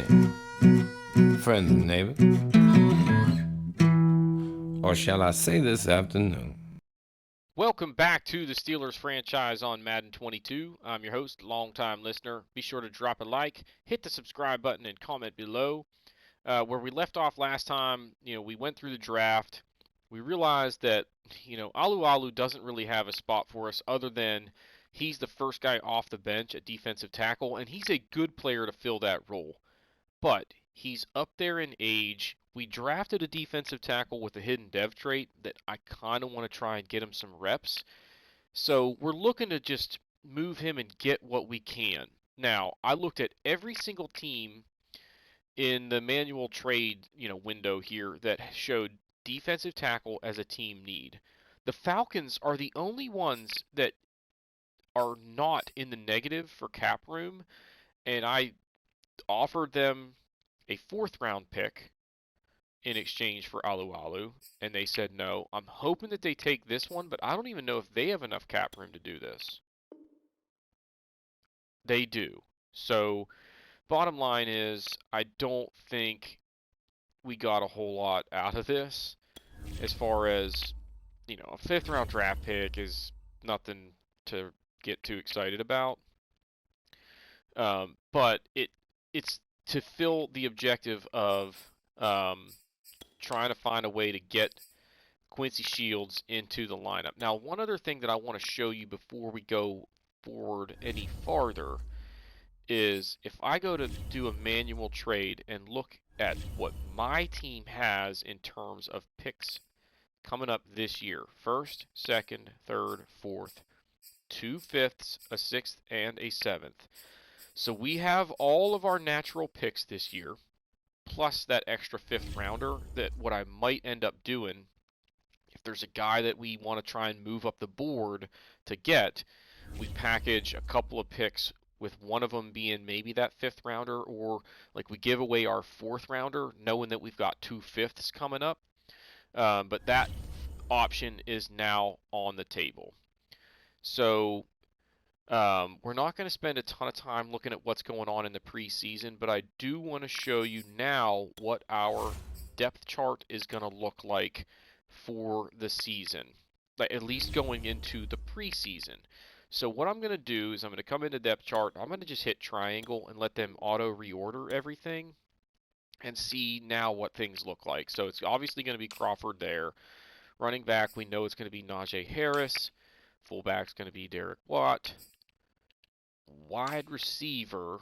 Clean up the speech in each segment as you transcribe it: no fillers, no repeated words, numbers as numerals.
friend, friends and neighbor, or shall I say this afternoon? Welcome back to the Steelers franchise on Madden 22. I'm your host, longtime listener. Be sure to drop a like, hit the subscribe button, and comment below. Where we left off last time, we went through the draft. We realized that, Alu doesn't really have a spot for us other than he's the first guy off the bench at defensive tackle, and he's a good player to fill that role. But he's up there in age. We drafted a defensive tackle with a hidden dev trait that I kind of want to try and get him some reps. So we're looking to just move him and get what we can. Now, I looked at every single team in the manual trade, window here that showed defensive tackle as a team need. The Falcons are the only ones that are not in the negative for cap room, and I offered them a fourth round pick in exchange for Alu, and they said no. I'm hoping that they take this one, but I don't even know if they have enough cap room to do this. They do. So, bottom line is, I don't think we got a whole lot out of this as far as, a fifth round draft pick is nothing to get too excited about. But it's to fill the objective of trying to find a way to get Quincy Shields into the lineup. Now, one other thing that I want to show you before we go forward any farther is if I go to do a manual trade and look at what my team has in terms of picks coming up this year. First, second, third, fourth, 2/5, a sixth, and a seventh. So we have all of our natural picks this year, plus that extra fifth rounder that what I might end up doing if there's a guy that we want to try and move up the board to get, we package a couple of picks with one of them being maybe that fifth rounder, or like we give away our fourth rounder knowing that we've got 2/5 coming up. But that option is now on the table. So we're not going to spend a ton of time looking at what's going on in the preseason, but I do want to show you now what our depth chart is going to look like for the season, at least going into the preseason. So what I'm going to do is I'm going to come into depth chart. I'm going to just hit triangle and let them auto reorder everything and see now what things look like. So it's obviously going to be Crawford there. Running back, we know it's going to be Najee Harris. Fullback's going to be Derek Watt. Wide receiver,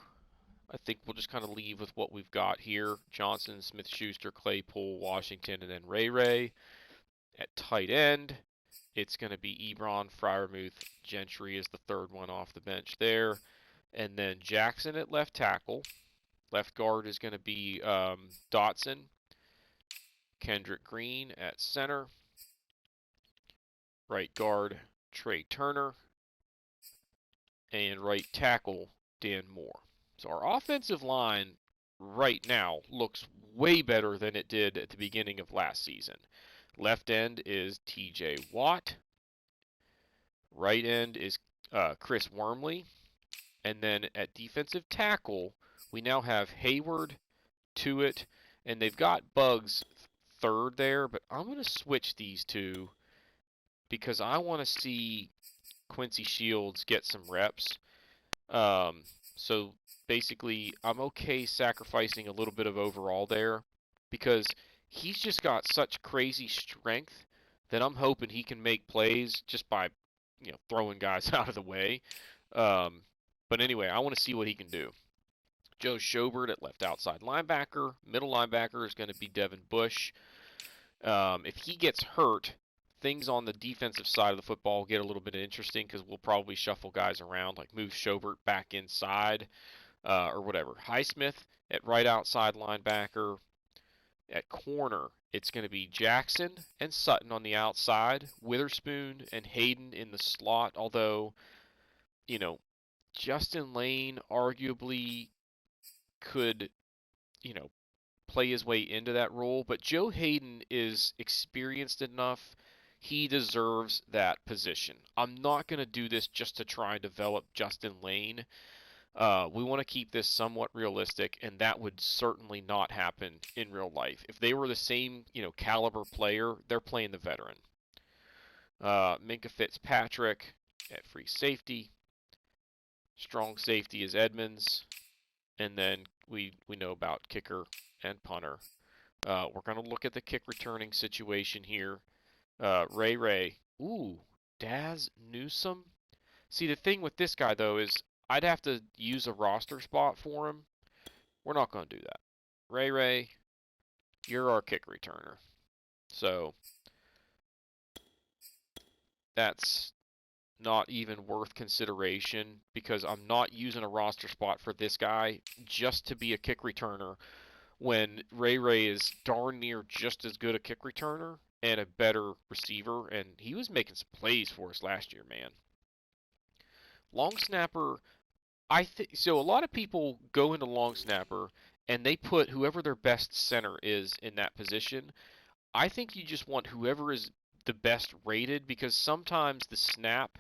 I think we'll just kind of leave with what we've got here. Johnson, Smith-Schuster, Claypool, Washington, and then Ray. At tight end, it's going to be Ebron, Freiermuth, Gentry is the third one off the bench there. And then Jackson at left tackle. Left guard is going to be Dotson. Kendrick Green at center. Right guard, Trey Turner. And right tackle, Dan Moore. So our offensive line right now looks way better than it did at the beginning of last season. Left end is TJ Watt. Right end is Chris Wormley. And then at defensive tackle, we now have Hayward, Tuitt, and they've got Bugs third there, but I'm going to switch these two because I want to see Quincy Shields get some reps. So basically, I'm okay sacrificing a little bit of overall there because he's just got such crazy strength that I'm hoping he can make plays just by, throwing guys out of the way. But anyway, I want to see what he can do. Joe Schobert at left outside linebacker. Middle linebacker is going to be Devin Bush. If he gets hurt, things on the defensive side of the football get a little bit interesting because we'll probably shuffle guys around, like move Schobert back inside or whatever. Highsmith at right outside linebacker. At corner, it's going to be Jackson and Sutton on the outside, Witherspoon and Hayden in the slot, although, Justin Lane arguably could, play his way into that role, but Joe Hayden is experienced enough. He deserves that position. I'm not going to do this just to try and develop Justin Lane. We want to keep this somewhat realistic, and that would certainly not happen in real life. If they were the same, caliber player, they're playing the veteran. Minka Fitzpatrick at free safety. Strong safety is Edmonds. And then we know about kicker and punter. We're going to look at the kick returning situation here. Ray. Ooh, Daz Newsome. See, the thing with this guy, though, is I'd have to use a roster spot for him. We're not going to do that. Ray, you're our kick returner. So that's not even worth consideration because I'm not using a roster spot for this guy just to be a kick returner when Ray is darn near just as good a kick returner and a better receiver, and he was making some plays for us last year, man. Long snapper, so a lot of people go into long snapper and they put whoever their best center is in that position. I think you just want whoever is the best rated because sometimes the snap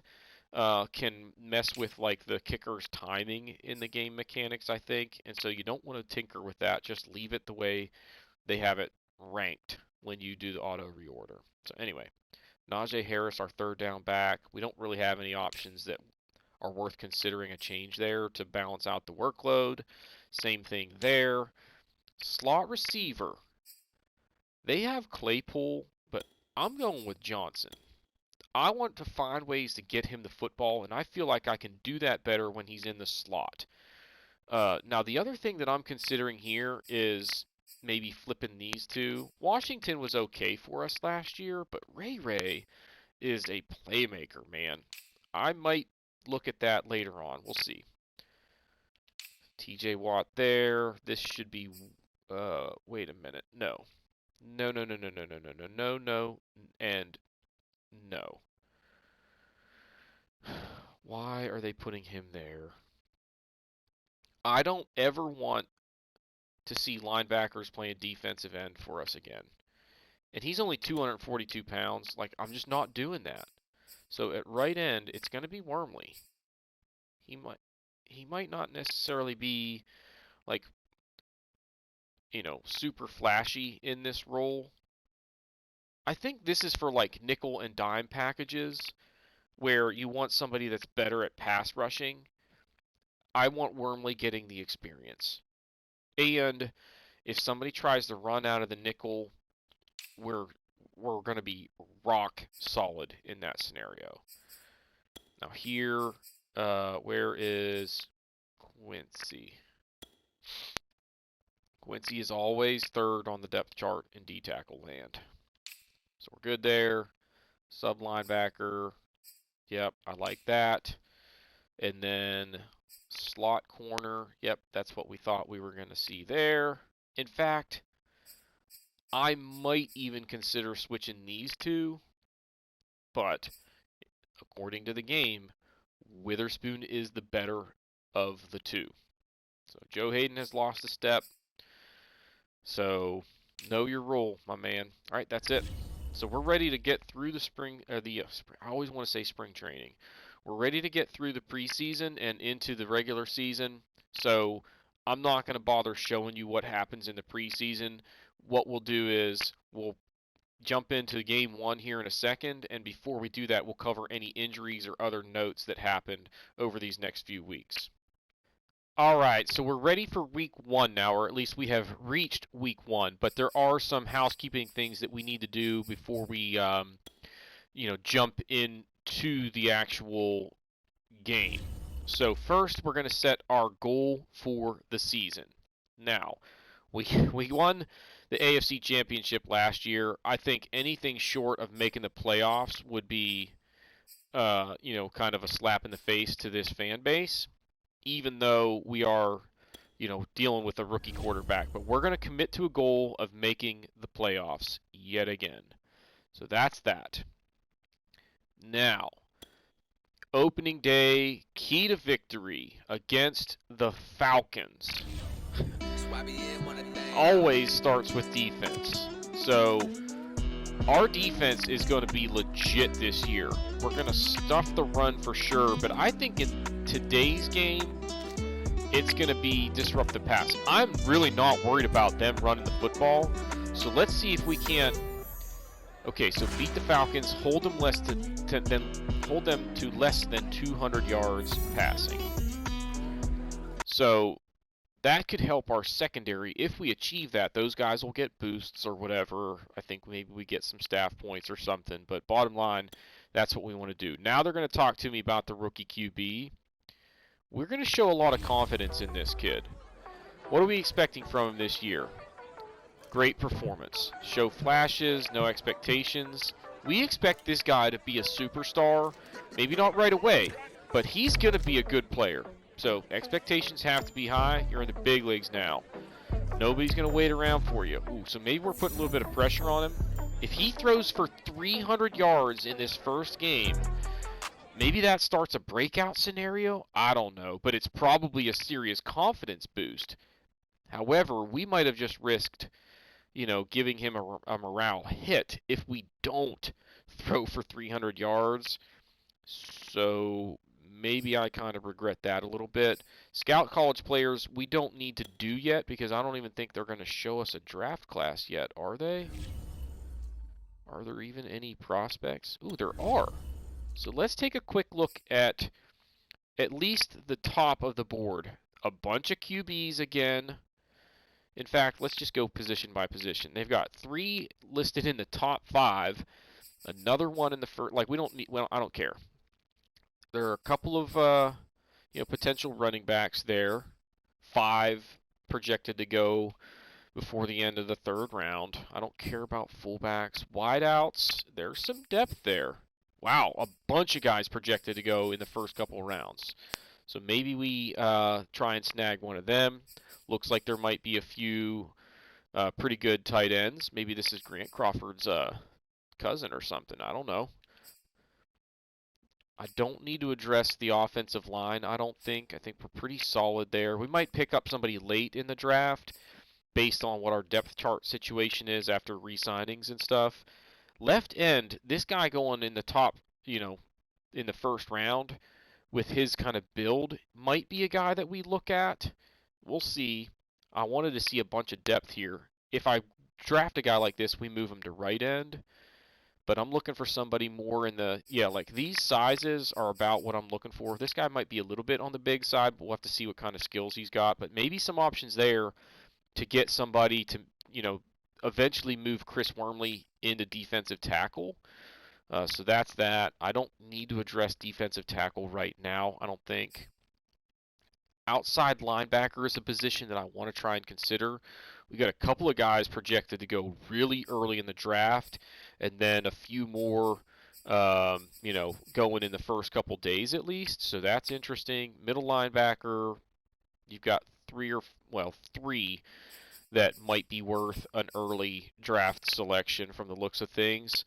can mess with like the kicker's timing in the game mechanics, I think, and so you don't want to tinker with that. Just leave it the way they have it ranked when you do the auto reorder. So anyway, Najee Harris, our third down back. We don't really have any options that are worth considering a change there to balance out the workload. Same thing there. Slot receiver. They have Claypool, but I'm going with Johnson. I want to find ways to get him the football, and I feel like I can do that better when he's in the slot. Now, the other thing that I'm considering here is maybe flipping these two. Washington was okay for us last year, but Ray is a playmaker, man. I might look at that later on. We'll see. TJ Watt there. This should be, wait a minute. No, and no. Why are they putting him there? I don't ever want to see linebackers playing defensive end for us again. And he's only 242 pounds. Like, I'm just not doing that. So at right end, it's going to be Wormley. He might not necessarily be, like, super flashy in this role. I think this is for, like, nickel and dime packages where you want somebody that's better at pass rushing. I want Wormley getting the experience. And if somebody tries to run out of the nickel, we're going to be rock solid in that scenario. Now here, where is Quincy? Quincy is always third on the depth chart in D-tackle land. So we're good there. Sub linebacker. Yep, I like that. And then slot corner. Yep, that's what we thought we were going to see there. In fact, I might even consider switching these two. But according to the game, Witherspoon is the better of the two. So Joe Hayden has lost a step. So know your role, my man. All right, that's it. So we're ready to get through the spring. I always want to say spring training. We're ready to get through the preseason and into the regular season. So I'm not going to bother showing you what happens in the preseason. What we'll do is we'll jump into game one here in a second, and before we do that, we'll cover any injuries or other notes that happened over these next few weeks. All right, so we're ready for week one now, or at least we have reached week one, but there are some housekeeping things that we need to do before we, jump into the actual game. So first, we're going to set our goal for the season. Now, we won the AFC Championship last year. I think anything short of making the playoffs would be, kind of a slap in the face to this fan base, even though we are, dealing with a rookie quarterback. But we're going to commit to a goal of making the playoffs yet again. So that's that. Now, opening day, key to victory against the Falcons. Always starts with defense. So our defense is going to be legit this year. We're going to stuff the run for sure, but I think in today's game, it's going to be disrupt the pass. I'm really not worried about them running the football. So let's see if we can't. Okay, so beat the Falcons, hold them to less than 200 yards passing. So that could help our secondary. If we achieve that, those guys will get boosts or whatever. I think maybe we get some staff points or something. But bottom line, that's what we want to do. Now they're going to talk to me about the rookie QB. We're going to show a lot of confidence in this kid. What are we expecting from him this year? Great performance. Show flashes, no expectations. We expect this guy to be a superstar. Maybe not right away, but he's going to be a good player. So expectations have to be high. You're in the big leagues now. Nobody's going to wait around for you. Ooh, so maybe we're putting a little bit of pressure on him. If he throws for 300 yards in this first game, maybe that starts a breakout scenario. I don't know, but it's probably a serious confidence boost. However, we might have just risked, giving him a morale hit if we don't throw for 300 yards. So maybe I kind of regret that a little bit. Scout college players, we don't need to do yet because I don't even think they're going to show us a draft class yet, are they? Are there even any prospects? Ooh, there are. So let's take a quick look at least the top of the board. A bunch of QBs again. In fact, let's just go position by position. They've got 3 listed in the top 5. Another one in the first. We don't need. Well, I don't care. There are a couple of potential running backs there. 5 projected to go before the end of the 3rd round. I don't care about fullbacks, wideouts. There's some depth there. Wow, a bunch of guys projected to go in the first couple of rounds. So maybe we try and snag one of them. Looks like there might be a few pretty good tight ends. Maybe this is Grant Crawford's cousin or something. I don't know. I don't need to address the offensive line, I don't think. I think we're pretty solid there. We might pick up somebody late in the draft based on what our depth chart situation is after re-signings and stuff. Left end, this guy going in the top, in the first round with his kind of build might be a guy that we look at. We'll see. I wanted to see a bunch of depth here. If I draft a guy like this, we move him to right end. But I'm looking for somebody more in the, these sizes are about what I'm looking for. This guy might be a little bit on the big side, but we'll have to see what kind of skills he's got. But maybe some options there to get somebody to, eventually move Chris Wormley into defensive tackle. So that's that. I don't need to address defensive tackle right now, I don't think. Outside linebacker is a position that I want to try and consider. We got a couple of guys projected to go really early in the draft, and then a few more, going in the first couple days at least. So that's interesting. Middle linebacker, you've got 3 that might be worth an early draft selection from the looks of things.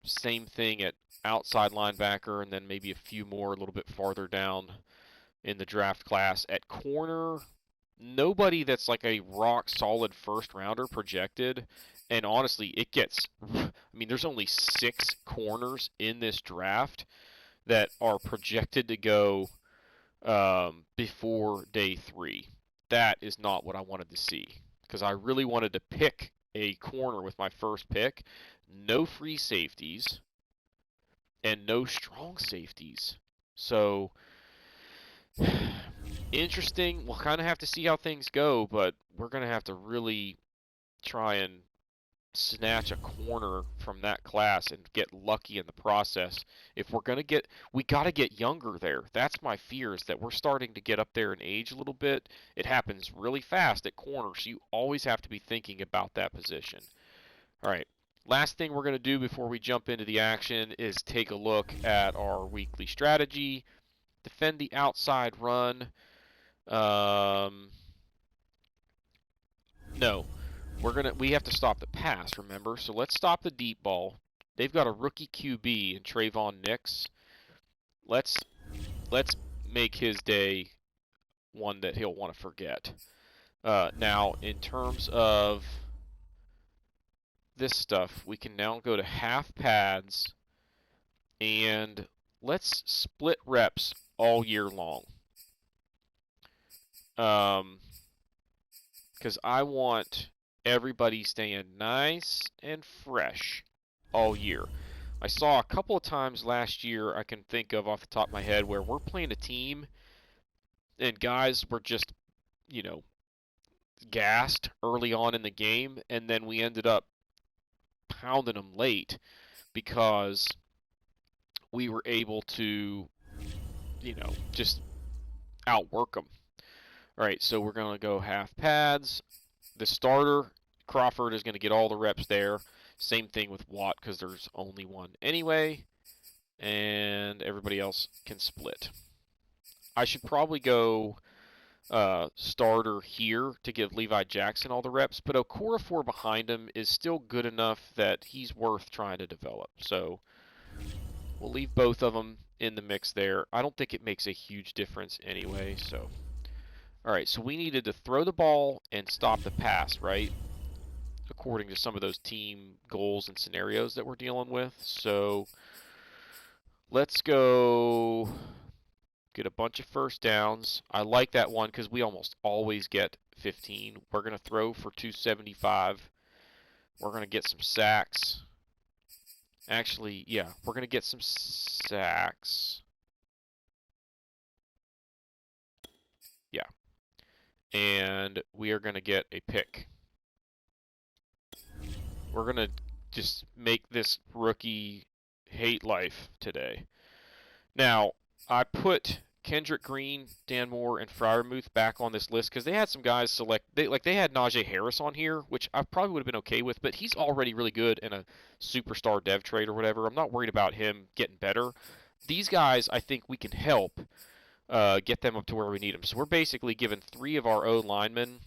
Same thing at outside linebacker, and then maybe a few more a little bit farther down in the draft class. At corner, nobody that's like a rock solid first rounder projected. And honestly, there's only 6 corners in this draft that are projected to go before day 3. That is not what I wanted to see, because I really wanted to pick a corner with my first pick. No free safeties and no strong safeties. So interesting. We'll kind of have to see how things go, but we're going to have to really try and snatch a corner from that class and get lucky in the process. If we're going to we got to get younger there. That's my fear, is that we're starting to get up there in age a little bit. It happens really fast at corner, so you always have to be thinking about that position. All right. Last thing we're going to do before we jump into the action is take a look at our weekly strategy. Defend the outside run. No. We have to stop the pass, remember? So let's stop the deep ball. They've got a rookie QB in Trayvon Nix. Let's make his day one that he'll want to forget. Now, in terms of this stuff, we can now go to half pads, and let's split reps all year long. because I want everybody staying nice and fresh all year. I saw a couple of times last year I can think of off the top of my head where we're playing a team and guys were just, gassed early on in the game, and then we ended up pounding them late because we were able to, just outwork them. All right, so we're going to go half pads. The starter, Crawford, is going to get all the reps there. Same thing with Watt because there's only one anyway, and everybody else can split. I should probably go starter here to give Levi Jackson all the reps, but Okorafor behind him is still good enough that he's worth trying to develop. So we'll leave both of them in the mix there. I don't think it makes a huge difference anyway. So, all right, so we needed to throw the ball and stop the pass, right? According to some of those team goals and scenarios that we're dealing with. So let's go get a bunch of first downs. I like that one because we almost always get 15. We're going to throw for 275. We're going to get some sacks. Actually, yeah, we're going to get some sacks. Yeah. And we are going to get a pick. We're going to just make this rookie hate life today. Now, I put Kendrick Green, Dan Moore, and Freiermuth back on this list because they had some guys select. They had Najee Harris on here, which I probably would have been okay with, but he's already really good in a superstar dev trade or whatever. I'm not worried about him getting better. These guys, I think we can help get them up to where we need them. So we're basically giving 3 of our O linemen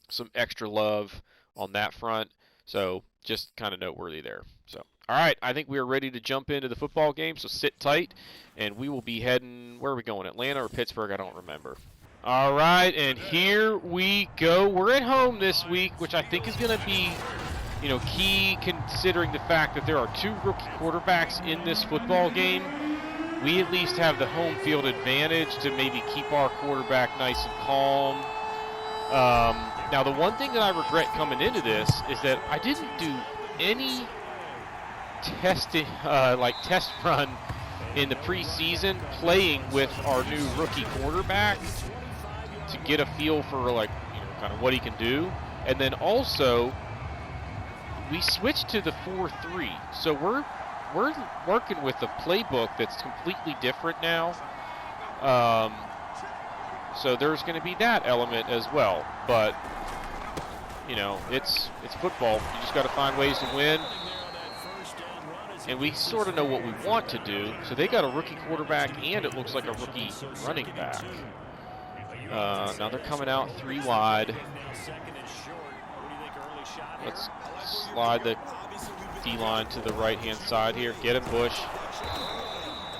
some extra love on that front. So just kind of noteworthy there. So, all right, I think we are ready to jump into the football game, so sit tight, and we will be heading, where are we going, Atlanta or Pittsburgh? I don't remember. All right, and here we go. We're at home this week, which I think is going to be, key considering the fact that there are 2 rookie quarterbacks in this football game. We at least have the home field advantage to maybe keep our quarterback nice and calm. Now, the one thing that I regret coming into this is that I didn't do any testing, test run in the preseason playing with our new rookie quarterback to get a feel for kind of what he can do. And then also we switched to the 4-3. So we're working with a playbook that's completely different now. So there's going to be that element as well. But it's football. You just got to find ways to win. And we sort of know what we want to do. So they got a rookie quarterback, and it looks like a rookie running back. Now they're coming out 3 wide. Let's slide the D-line to the right-hand side here. Get him, Bush.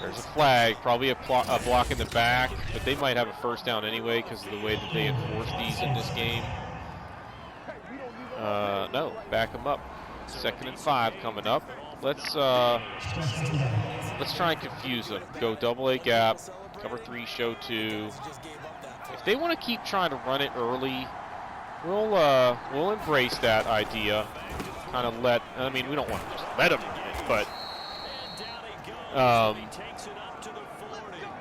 There's a flag, probably a block in the back, but they might have a first down anyway because of the way that they enforce these in this game. No, back them up. 2nd and 5 coming up. Let's try and confuse them. Go double A gap, cover 3, show 2. If they want to keep trying to run it early, we'll embrace that idea. Kind of we don't want to just let them run it, but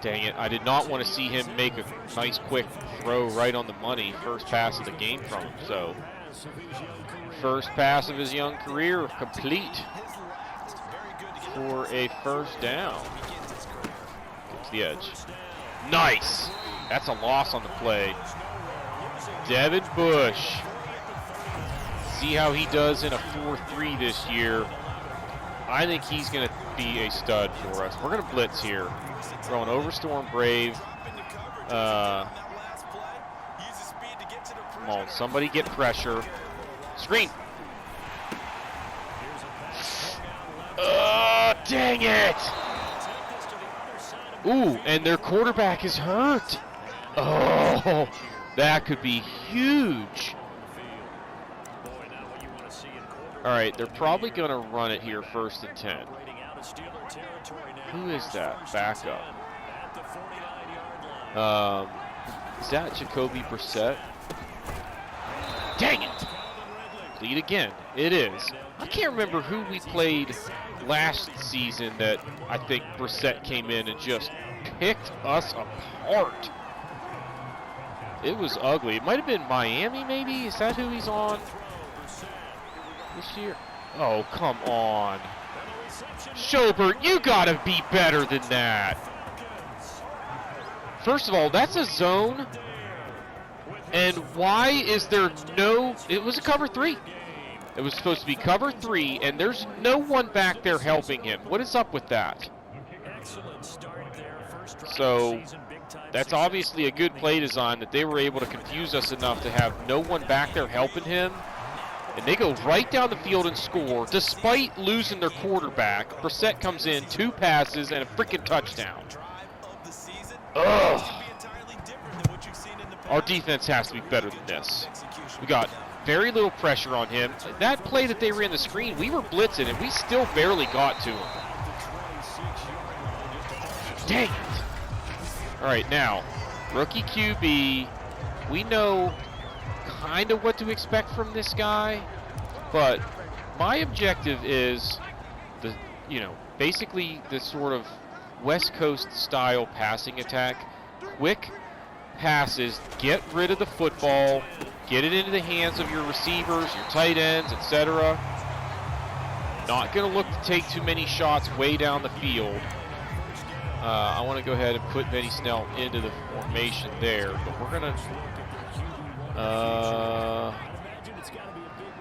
dang it, I did not want to see him make a nice quick throw right on the money, first pass of the game from him. So, first pass of his young career complete for a first down. Get to the edge. Nice! That's a loss on the play. Devin Bush. See how he does in a 4-3 this year. I think he's going to be a stud for us. We're going to blitz here. Throwing over Storm Brave. Come on, somebody get pressure. Screen. Dang it! Ooh, and their quarterback is hurt. Oh, that could be huge. All right, they're probably going to run it here 1st and 10. Who is that? Backup. Is that Jacoby Brissett? Dang it! Lead again. It is. I can't remember who we played last season that I think Brissett came in and just picked us apart. It was ugly. It might have been Miami, maybe? Is that who he's on this year? Oh, come on. Schobert, you gotta be better than that. First of all, that's a zone. And why is there no... It was a cover 3. It was supposed to be cover 3, and there's no one back there helping him. What is up with that? So, that's obviously a good play design that they were able to confuse us enough to have no one back there helping him. And they go right down the field and score, despite losing their quarterback. Brissett comes in, 2 passes, and a freaking touchdown. Ugh. Our defense has to be better than this. We got very little pressure on him. That play that they ran the screen, we were blitzing, and we still barely got to him. Dang it. All right, now, rookie QB. We know kind of what to expect from this guy, but my objective is basically this sort of West Coast style passing attack. Quick passes, get rid of the football, get it into the hands of your receivers, your tight ends, etc. Not going to look to take too many shots way down the field. I want to go ahead and put Benny Snell into the formation there, but we're going to...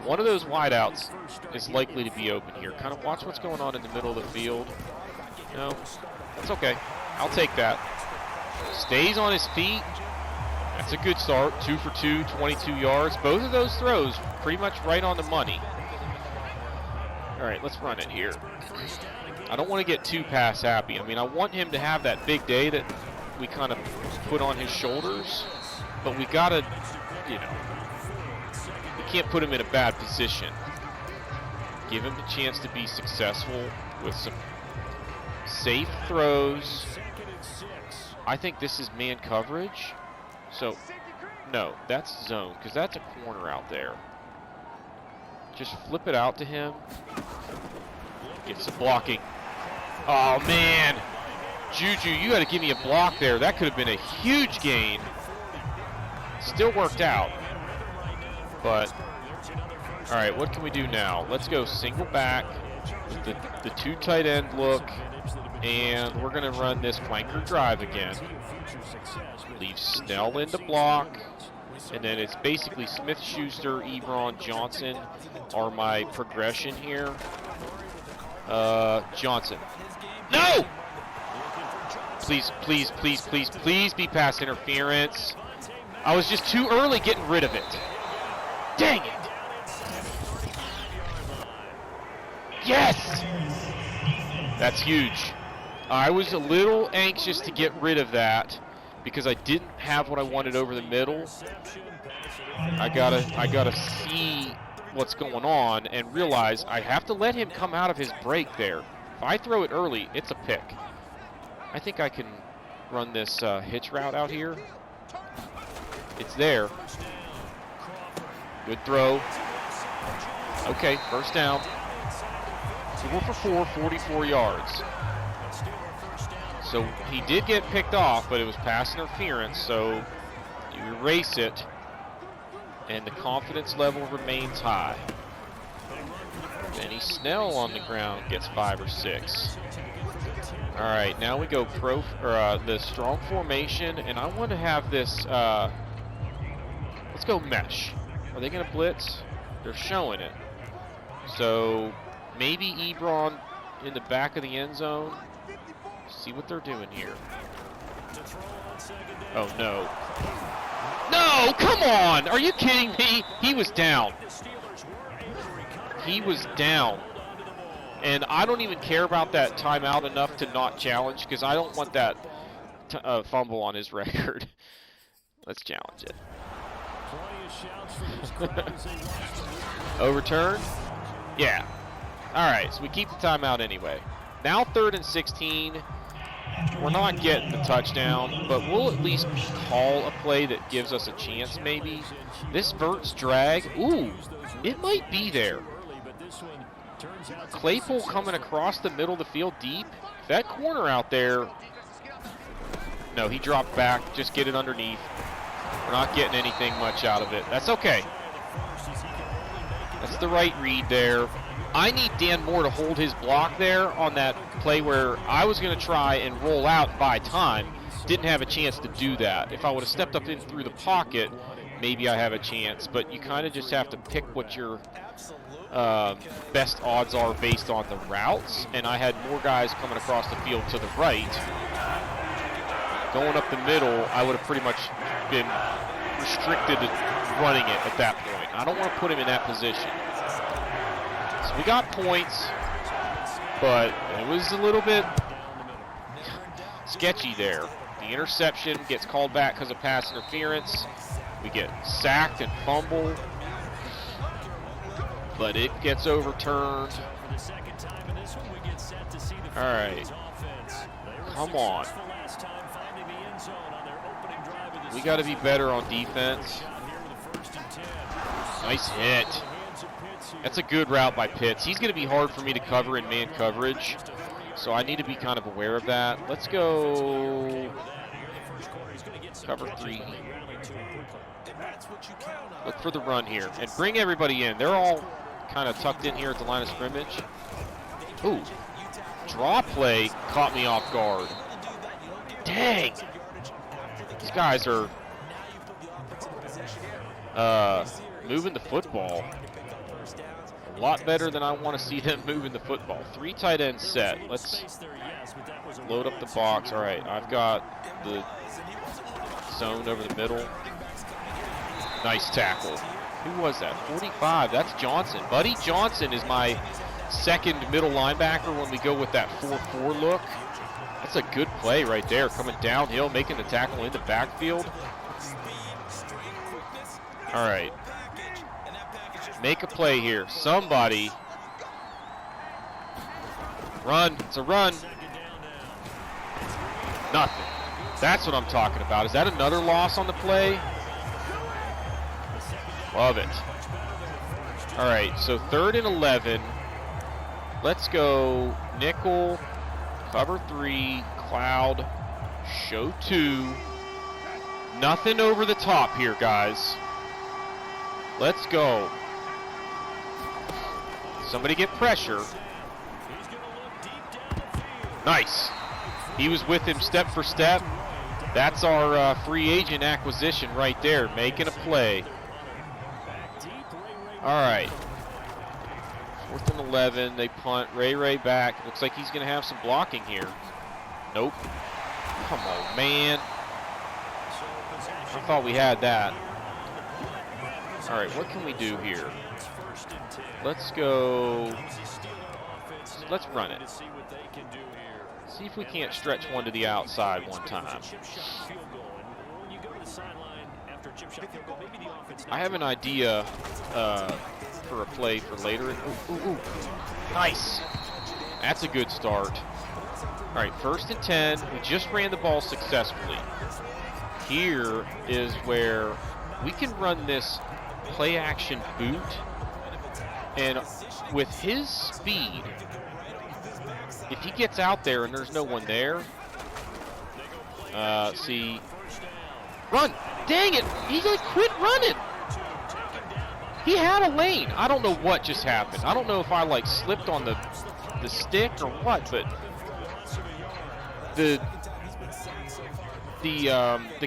one of those wideouts is likely to be open here. Kind of watch what's going on in the middle of the field. No, that's okay. I'll take that. Stays on his feet. That's a good start. 2 for 2, 22 yards. Both of those throws pretty much right on the money. All right, let's run it here. I don't want to get too pass happy. I mean, I want him to have that big day that we kind of put on his shoulders, but we got to, we can't put him in a bad position. Give him the chance to be successful with some safe throws. I think this is man coverage. So, no, that's zone, because that's a corner out there. Just flip it out to him. Get some blocking. Oh, man. Juju, you got to give me a block there. That could have been a huge gain. Still worked out. But, all right, what can we do now? Let's go single back with the 2 tight end look. And we're going to run this flanker drive again. Leave Snell in the block. And then it's basically Smith-Schuster, Ebron, Johnson are my progression here. Johnson. No! Please, please, please, please, please be pass interference. I was just too early getting rid of it. Dang it! Yes! That's huge. I was a little anxious to get rid of that because I didn't have what I wanted over the middle. I gotta see what's going on and realize I have to let him come out of his break there. If I throw it early, it's a pick. I think I can run this hitch route out here. It's there. Good throw. Okay, first down. 4 for 4, 44 yards. So he did get picked off, but it was pass interference, so you erase it, and the confidence level remains high. Benny Snell on the ground gets 5 or 6. All right, now we go the strong formation, and I want to have this. Let's go mesh. Are they going to blitz? They're showing it. So maybe Ebron in the back of the end zone. See what they're doing here. Oh, no. No, come on! Are you kidding me? He was down. He was down. And I don't even care about that timeout enough to not challenge, because I don't want that fumble on his record. Let's challenge it. Overturn? Yeah. All right, so we keep the timeout anyway. Now 3rd and 16. We're not getting the touchdown, but we'll at least call a play that gives us a chance maybe. This Verts drag, ooh, it might be there. Claypool coming across the middle of the field deep. That corner out there, no, he dropped back, just get it underneath. We're not getting anything much out of it. That's okay. That's the right read there. I need Dan Moore to hold his block there on that play where I was going to try and roll out and buy time. Didn't have a chance to do that. If I would have stepped up in through the pocket, maybe I have a chance. But you kind of just have to pick what your best odds are based on the routes. And I had more guys coming across the field to the right. Going up the middle, I would have pretty much been restricted to running it at that point. I don't want to put him in that position. So we got points, but it was a little bit sketchy there. The interception gets called back because of pass interference. We get sacked and fumbled, but it gets overturned. All right, come on. We got to be better on defense. Nice hit. That's a good route by Pitts. He's going to be hard for me to cover in man coverage, so I need to be kind of aware of that. Let's go cover 3. Look for the run here and bring everybody in. They're all kind of tucked in here at the line of scrimmage. Ooh, draw play caught me off guard. Dang. These guys are moving the football a lot better than I want to see them moving the football. 3 tight end set. Let's load up the box. All right, I've got the zone over the middle. Nice tackle. Who was that? 45. That's Johnson. Buddy Johnson is my second middle linebacker when we go with that 4-4 look. That's a good play right there, coming downhill, making the tackle in the backfield. All right. Make a play here. Somebody. Run. It's a run. Nothing. That's what I'm talking about. Is that another loss on the play? Love it. All right, so 3rd and 11. Let's go nickel, cover 3, cloud, show 2. Nothing over the top here, guys. Let's go. Somebody get pressure. Nice. He was with him step for step. That's our free agent acquisition right there, making a play. All right. 4th and 11. They punt. Ray back. Looks like he's going to have some blocking here. Nope. Come on, man. I thought we had that. All right, what can we do here? Let's go. Let's run it. See if we can't stretch one to the outside one time. I have an idea for a play for later. Ooh. Nice. That's a good start. All right, 1st and 10. We just ran the ball successfully. Here is where we can run this play action boot. And with his speed, if he gets out there and there's no one there, see, run. Dang it, he like quit running. He had a lane. I don't know what just happened. I don't know if I like slipped on the stick or what, but the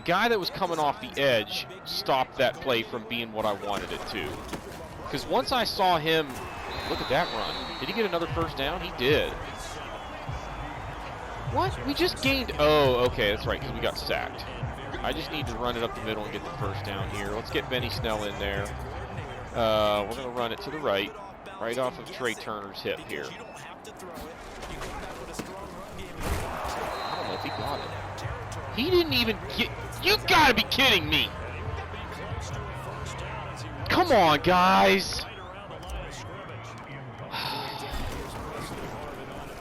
guy that was coming off the edge stopped that play from being what I wanted it to. Because once I saw him, look at that run. Did he get another 1st down? He did. What? We just gained. Oh, okay, that's right, because we got sacked. I just need to run it up the middle and get the 1st down here. Let's get Benny Snell in there. We're going to run it to the right off of Trey Turner's hip here. I don't know if he got it. He didn't even get. You got to be kidding me. Come on, guys.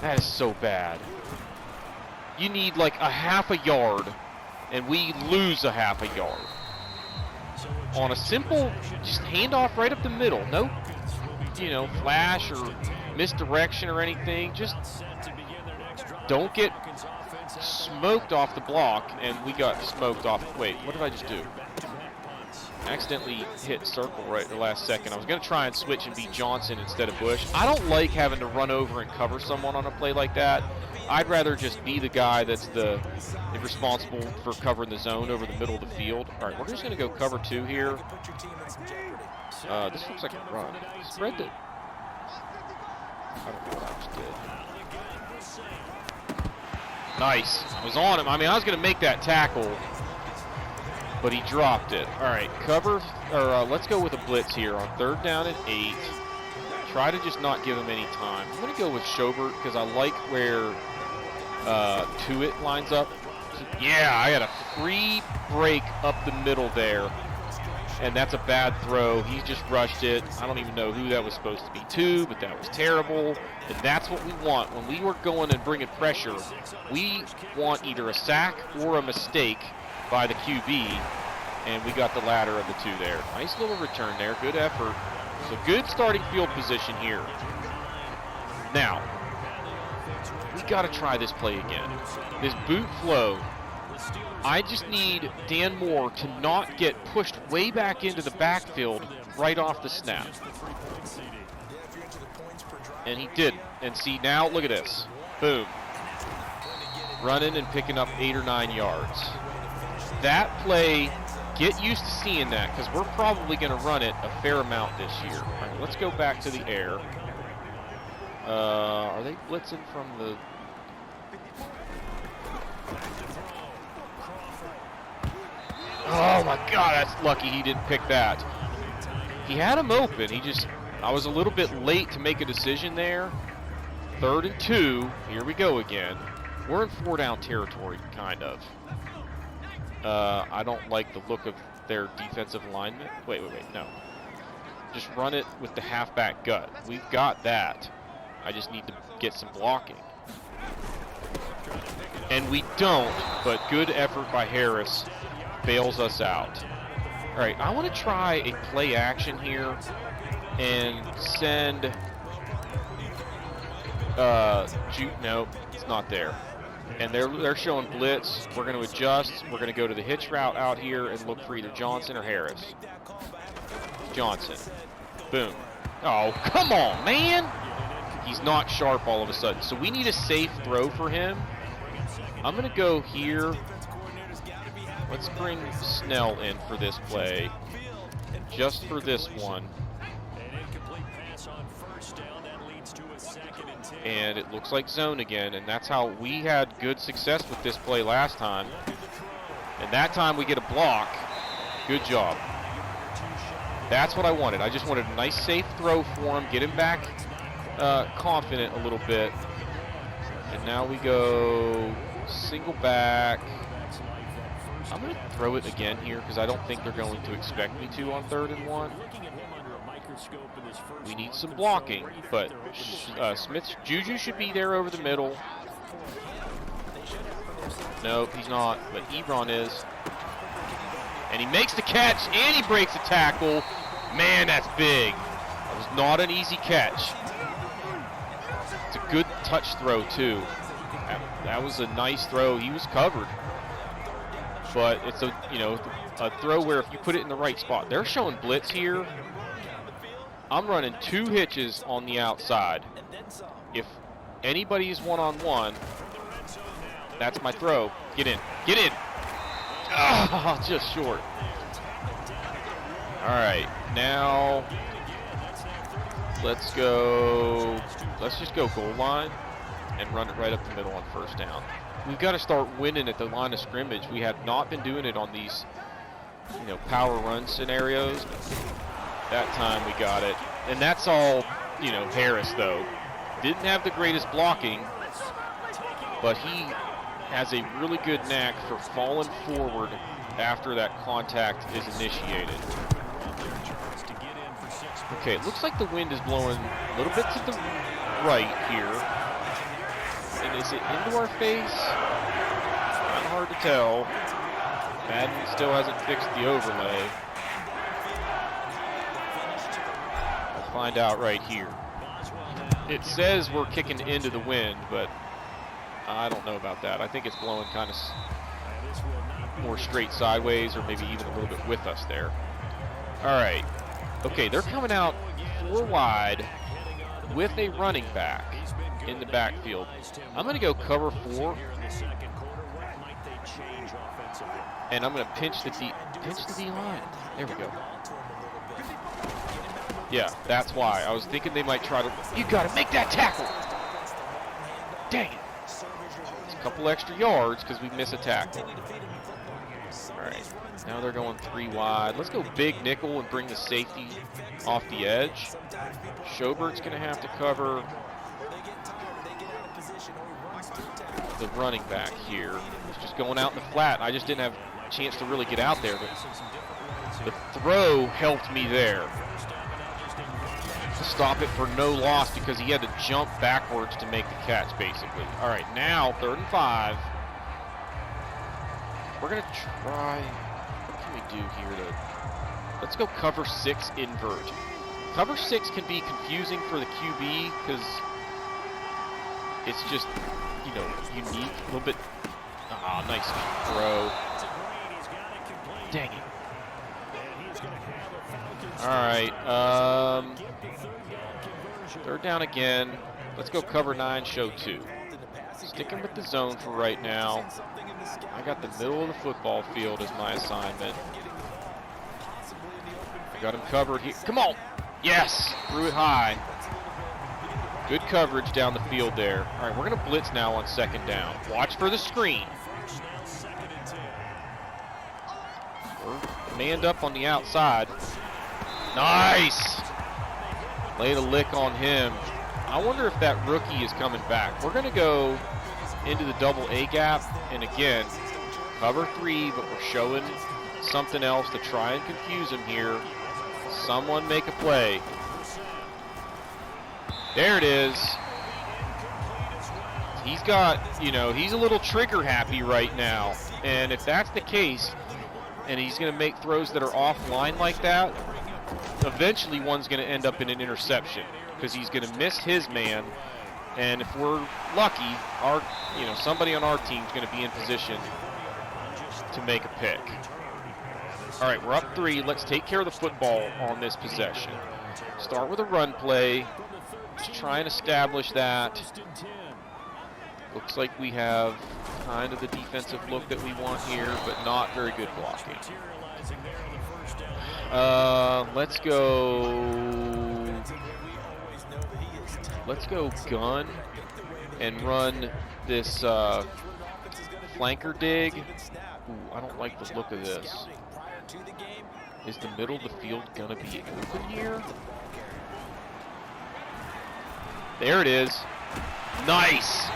That is so bad. you need like a half a yard, and we lose a half a yard. On a simple, just handoff right up the middle. No, flash or misdirection or anything. Just don't get smoked off the block, and we got smoked off. Wait, what did I just do? Accidentally hit circle right at the last second. I was going to try and switch and be Johnson instead of Bush. I don't like having to run over and cover someone on a play like that. I'd rather just be the guy that's the responsible for covering the zone over the middle of the field. All right, we're just going to go cover 2 here. This looks like a run. Spread the... I don't know what I just did. Nice. I was on him. I mean, I was going to make that tackle, but he dropped it. All right, cover, or let's go with a blitz here on 3rd down and 8. Try to just not give him any time. I'm going to go with Schobert because I like where Tuitt lines up. Yeah, I got a free break up the middle there, and that's a bad throw. He just rushed it. I don't even know who that was supposed to be to, but that was terrible. And that's what we want. When we were going and bringing pressure, we want either a sack or a mistake by the QB, and we got the latter of the 2 there. Nice little return there. Good effort. So good starting field position here. Now, we got to try this play again. This boot flow, I just need Dan Moore to not get pushed way back into the backfield right off the snap. And he didn't. And see, now look at this. Boom. Running and picking up 8 or 9 yards. That play, get used to seeing that because we're probably going to run it a fair amount this year. All right, let's go back to the air. Are they blitzing from the... Oh my God, that's lucky he didn't pick that. He had him open. I was a little bit late to make a decision there. 3rd and 2. Here we go again. We're in 4-down territory, kind of. I don't like the look of their defensive alignment. Wait, no. Just run it with the halfback gut. We've got that. I just need to get some blocking. And we don't, but good effort by Harris bails us out. All right, I want to try a play action here and send no, it's not there. And they're showing blitz. We're going to adjust. We're going to go to the hitch route out here and look for either Johnson or Harris. Johnson. Boom. Oh, come on, man. He's not sharp all of a sudden. So we need a safe throw for him. I'm going to go here. Let's bring Snell in for this play. Just for this one. And it looks like zone again, and that's how we had good success with this play last time. And that time we get a block. Good job. That's what I wanted. I just wanted a nice safe throw for him, get him back confident a little bit. And now we go single back. I'm going to throw it again here because I don't think they're going to expect me to on 3rd and 1. We need some blocking, but Juju should be there over the middle. Nope, he's not, but Ebron is. And he makes the catch, and he breaks the tackle. Man, that's big. That was not an easy catch. It's a good touch throw, too. That was a nice throw. He was covered. But it's a throw where if you put it in the right spot. They're showing blitz here. I'm running 2 hitches on the outside. If anybody is one-on-one, that's my throw. Get in. Get in. Ah, just short. All right, now let's just go goal line and run it right up the middle on 1st down. We've got to start winning at the line of scrimmage. We have not been doing it on these, power run scenarios. That time we got it. And that's all, Harris, though. Didn't have the greatest blocking, but he has a really good knack for falling forward after that contact is initiated. Okay, it looks like the wind is blowing a little bit to the right here. And is it into our face? hard to tell. Madden still hasn't fixed the overlay. I'll find out right here. It says we're kicking into the wind, but I don't know about that. I think it's blowing kind of more straight sideways, or maybe even a little bit with us there. All right. Okay, they're coming out 4 wide with a running back in the backfield. I'm going to go cover 4. And I'm going to pinch the D line. There we go. Yeah, that's why. I was thinking they might try to... You got to make that tackle! Dang it. It's a couple extra yards because we miss a tackle. All right. Now they're going 3 wide. Let's go big nickel and bring the safety off the edge. Schobert's going to have to cover the running back here. He's just going out in the flat. I just didn't have a chance to really get out there, but the throw helped me there to stop it for no loss because he had to jump backwards to make the catch, basically. All right, now 3rd and 5. We're going to try, what can we do here let's go cover 6 invert. Cover 6 can be confusing for the QB because it's just, you know, unique, a little bit. Ah, nice throw. Dang it. All right, 3rd down again. Let's go cover 9, show 2. Sticking with the zone for right now. I got the middle of the football field as my assignment. Got him covered here. Come on. Yes, threw it high. Good coverage down the field there. All right, we're going to blitz now on 2nd down. Watch for the screen. We're manned up on the outside. Nice. Laid a lick on him. I wonder if that rookie is coming back. We're going to go into the double A gap. And again, cover 3, but we're showing something else to try and confuse him here. Someone make a play. There it is. He's got, you know, he's a little trigger happy right now. And if that's the case, and he's going to make throws that are offline like that, eventually one's going to end up in an interception because he's going to miss his man. And if we're lucky, our, you know, somebody on our team is going to be in position to make a pick. All right, we're up 3. Let's take care of the football on this possession. Start with a run play. Just try and establish that. Looks like we have kind of the defensive look that we want here, but not very good blocking. Let's go gun and run this flanker dig. Ooh, I don't like the look of this. Is the middle of the field gonna be open here? There it is. Nice.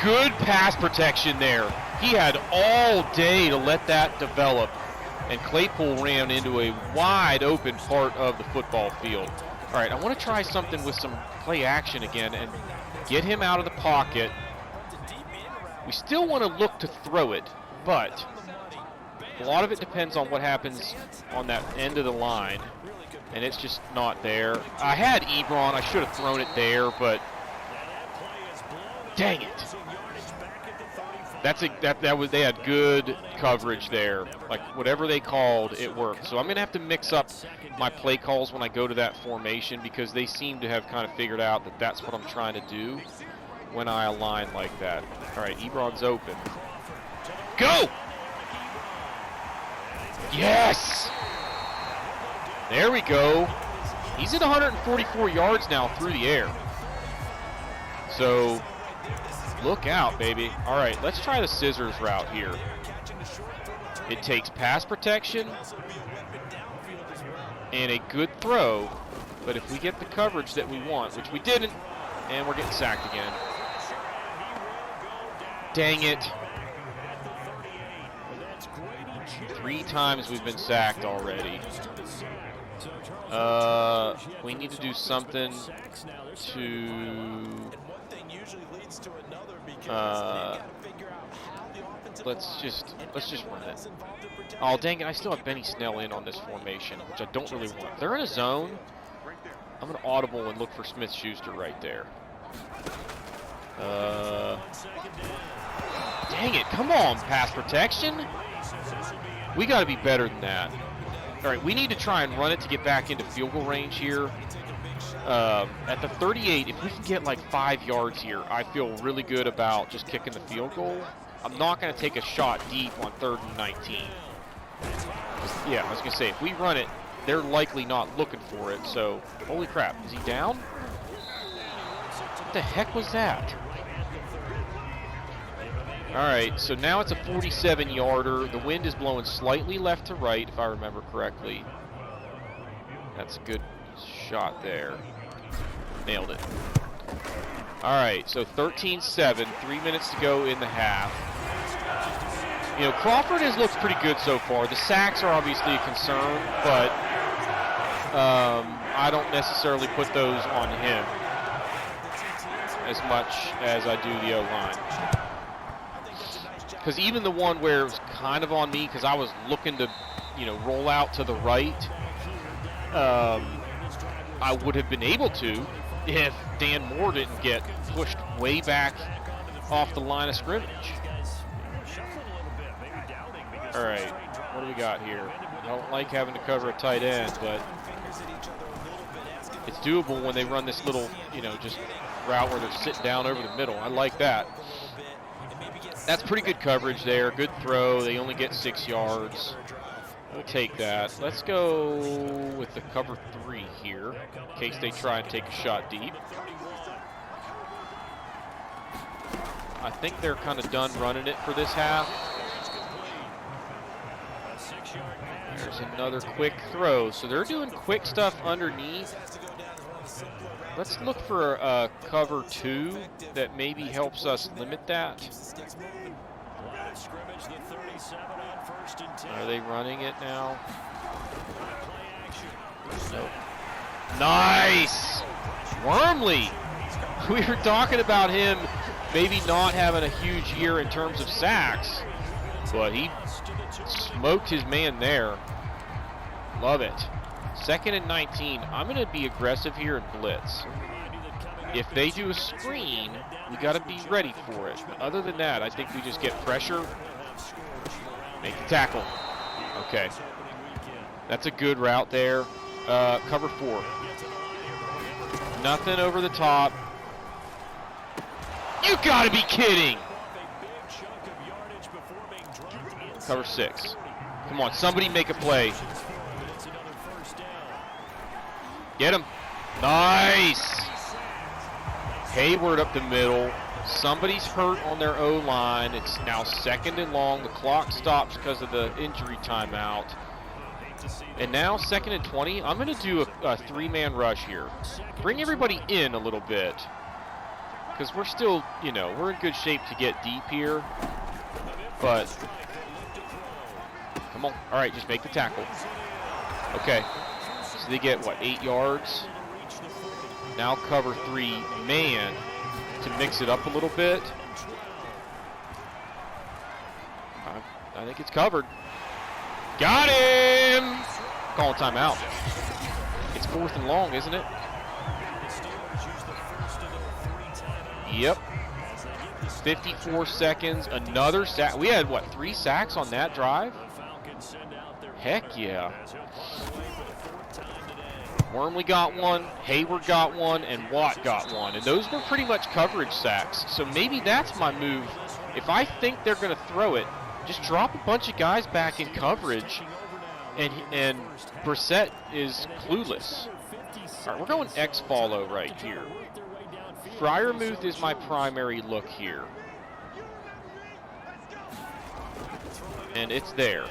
Good pass protection there. He had all day to let that develop, and Claypool ran into a wide open part of the football field. All right, I want to try something with some play action again and get him out of the pocket. We still want to look to throw it, but a lot of it depends on what happens on that end of the line, and it's just not there. I had Ebron. I should have thrown it there, but dang it. They had good coverage there. Like, whatever they called, it worked. So I'm going to have to mix up my play calls when I go to that formation because they seem to have kind of figured out that that's what I'm trying to do when I align like that. All right, Ebron's open. Go! Yes! There we go. He's at 144 yards now through the air. So look out, baby. All right, let's try the scissors route here. It takes pass protection and a good throw, but if we get the coverage that we want, which we didn't, and we're getting sacked again. Dang it. 3 times we've been sacked already. We need to do something to let's just run it. Oh, dang it, I still have Benny Snell in on this formation, which I don't really want. If they're in a zone, I'm going to audible and look for Smith-Schuster right there. Dang it, come on, pass protection. We got to be better than that. All right, we need to try and run it to get back into field goal range here. At the 38, if we can get like 5 yards here, I feel really good about just kicking the field goal. I'm not going to take a shot deep on 3rd and 19. Yeah, I was going to say, if we run it, they're likely not looking for it. So, holy crap, is he down? What the heck was that? All right, so now it's a 47-yarder. The wind is blowing slightly left to right, if I remember correctly. That's a good shot there. Nailed it. All right, so 13-7, 3 minutes to go in the half. You know, Crawford has looked pretty good so far. The sacks are obviously a concern, but I don't necessarily put those on him as much as I do the O-line. Because even the one where it was kind of on me, because I was looking to, you know, roll out to the right, I would have been able to if Dan Moore didn't get pushed way back off the line of scrimmage. All right, what do we got here? I don't like having to cover a tight end, but it's doable when they run this little, you know, just route where they're sitting down over the middle. I like that. That's pretty good coverage there. Good throw. They only get 6 yards. We'll take that. Let's go with the cover 3 here, in case they try and take a shot deep. I think they're kind of done running it for this half. There's another quick throw. So they're doing quick stuff underneath. Let's look for a cover 2 that maybe helps us limit that. Are they running it now? Nope. Nice! Wormley! We were talking about him maybe not having a huge year in terms of sacks, but he smoked his man there. Love it. 2nd and 19. I'm going to be aggressive here and blitz. If they do a screen, we got to be ready for it. But other than that, I think we just get pressure, make the tackle. Okay. That's a good route there. Cover 4. Nothing over the top. You got to be kidding. Cover 6. Come on, somebody make a play. Get him. Nice. Hayward up the middle. Somebody's hurt on their O-line. It's now 2nd and long. The clock stops because of the injury timeout. And now 2nd and 20. I'm going to do a 3-man rush here. Bring everybody in a little bit. Because we're still, you know, we're in good shape to get deep here. But, come on. All right, just make the tackle. Okay. So they get, what, 8 yards? Now cover 3 man to mix it up a little bit. I think it's covered. Got him! Calling timeout. It's 4th and long, isn't it? Yep. 54 seconds. Another sack. We had, what, 3 sacks on that drive? Heck yeah. Wormley got one, Hayward got one, and Watt got one. And those were pretty much coverage sacks. So maybe that's my move. If I think they're going to throw it, just drop a bunch of guys back in coverage, and Brissett is clueless. All right, we're going X-follow right here. Freiermuth is my primary look here. And it's there.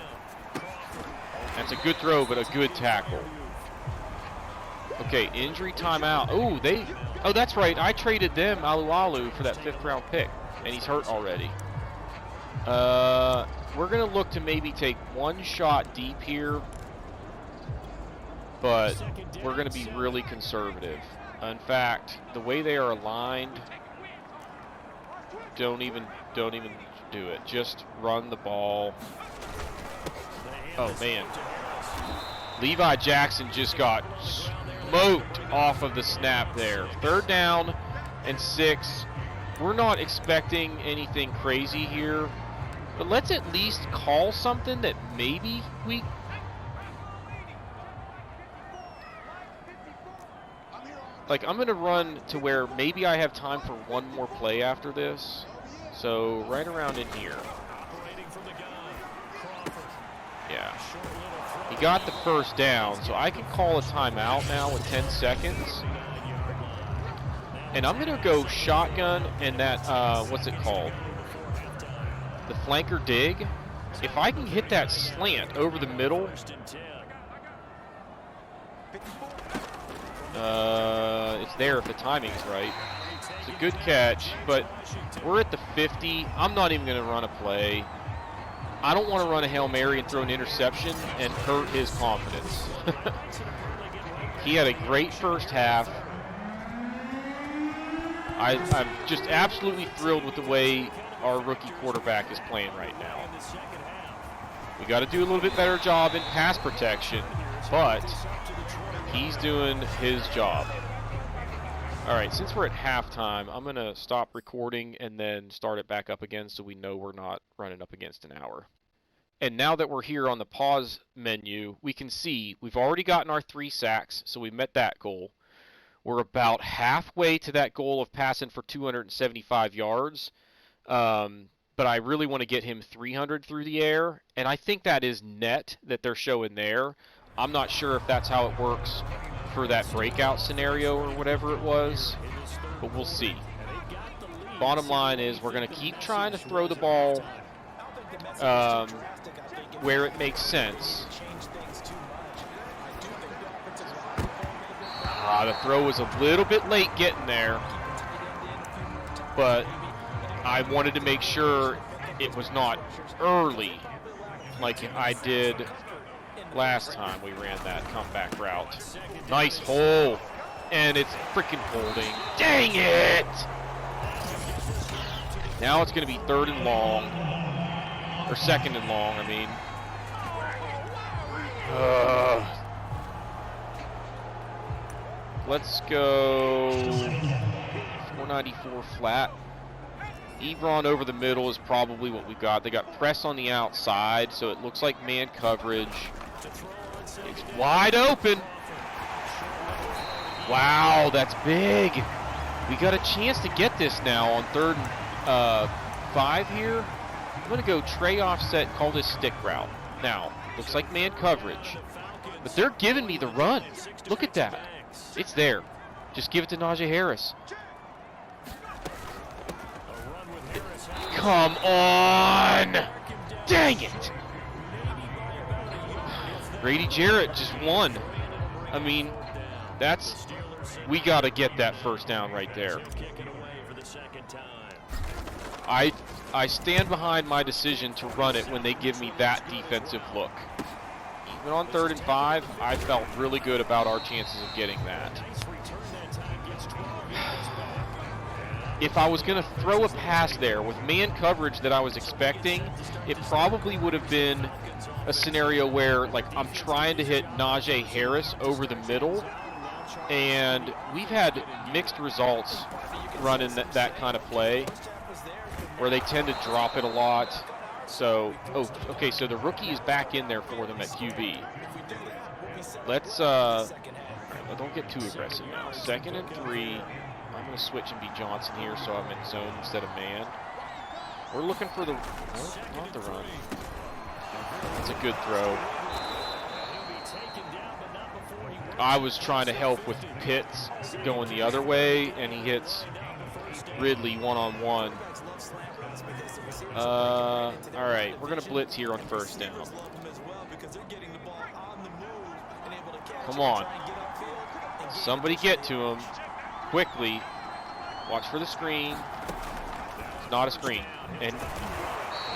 That's a good throw, but a good tackle. Okay, injury timeout. Oh, that's right. I traded them, Alualu, for that 5th-round pick, and he's hurt already. We're going to look to maybe take 1 shot deep here, but we're going to be really conservative. In fact, the way they are aligned, don't even do it. Just run the ball. Oh, man. Levi Jackson just got smoked off of the snap there. 3rd down and 6. We're not expecting anything crazy here, but let's at least call something that maybe we... Like, I'm going to run to where maybe I have time for one more play after this. So, right around in here. Yeah. He got the 1st down, so I can call a timeout now with 10 seconds. And I'm going to go shotgun and that, what's it called? The flanker dig. If I can hit that slant over the middle, it's there if the timing's right. It's a good catch, but we're at the 50. I'm not even going to run a play. I don't want to run a Hail Mary and throw an interception and hurt his confidence. He had a great first half. I'm just absolutely thrilled with the way our rookie quarterback is playing right now. We got to do a little bit better job in pass protection, but he's doing his job. All right, since we're at halftime, I'm going to stop recording and then start it back up again so we know we're not running up against an hour. And now that we're here on the pause menu, we can see we've already gotten our 3 sacks, so we met that goal. We're about halfway to that goal of passing for 275 yards. But I really want to get him 300 through the air, and I think that is net that they're showing there. I'm not sure if that's how it works for that breakout scenario or whatever it was, but we'll see. Bottom line is we're going to keep trying to throw the ball where it makes sense. The throw was a little bit late getting there, but I wanted to make sure it was not early like I did last time we ran that comeback route. Nice hole, and it's freaking holding. Dang it! Now it's going to be 3rd and long, or 2nd and long, I mean. Let's go 494 flat. Ebron over the middle is probably what we got. They got press on the outside, so it looks like man coverage. It's wide open. Wow, that's big. We got a chance to get this now on 3rd and 5 here. I'm going to go tray offset, call this stick route. Now, looks like man coverage. But they're giving me the run. Look at that. It's there. Just give it to Najee Harris. Come on! Dang it! Grady Jarrett just won. I mean, we got to get that 1st down right there. I stand behind my decision to run it when they give me that defensive look. Even on 3rd and 5, I felt really good about our chances of getting that. If I was going to throw a pass there with man coverage that I was expecting, it probably would have been a scenario where, like, I'm trying to hit Najee Harris over the middle, and we've had mixed results running that kind of play, where they tend to drop it a lot. So, okay, so the rookie is back in there for them at QB. Let's, don't get too aggressive now. 2nd and 3. I'm going to switch and be Johnson here so I'm in zone instead of man. We're looking for the... No, not the run. It's a good throw. I was trying to help with Pitts going the other way, and he hits Ridley one-on-one. All right, we're going to blitz here on 1st down. Come on. Somebody get to him quickly. Watch for the screen. It's not a screen. And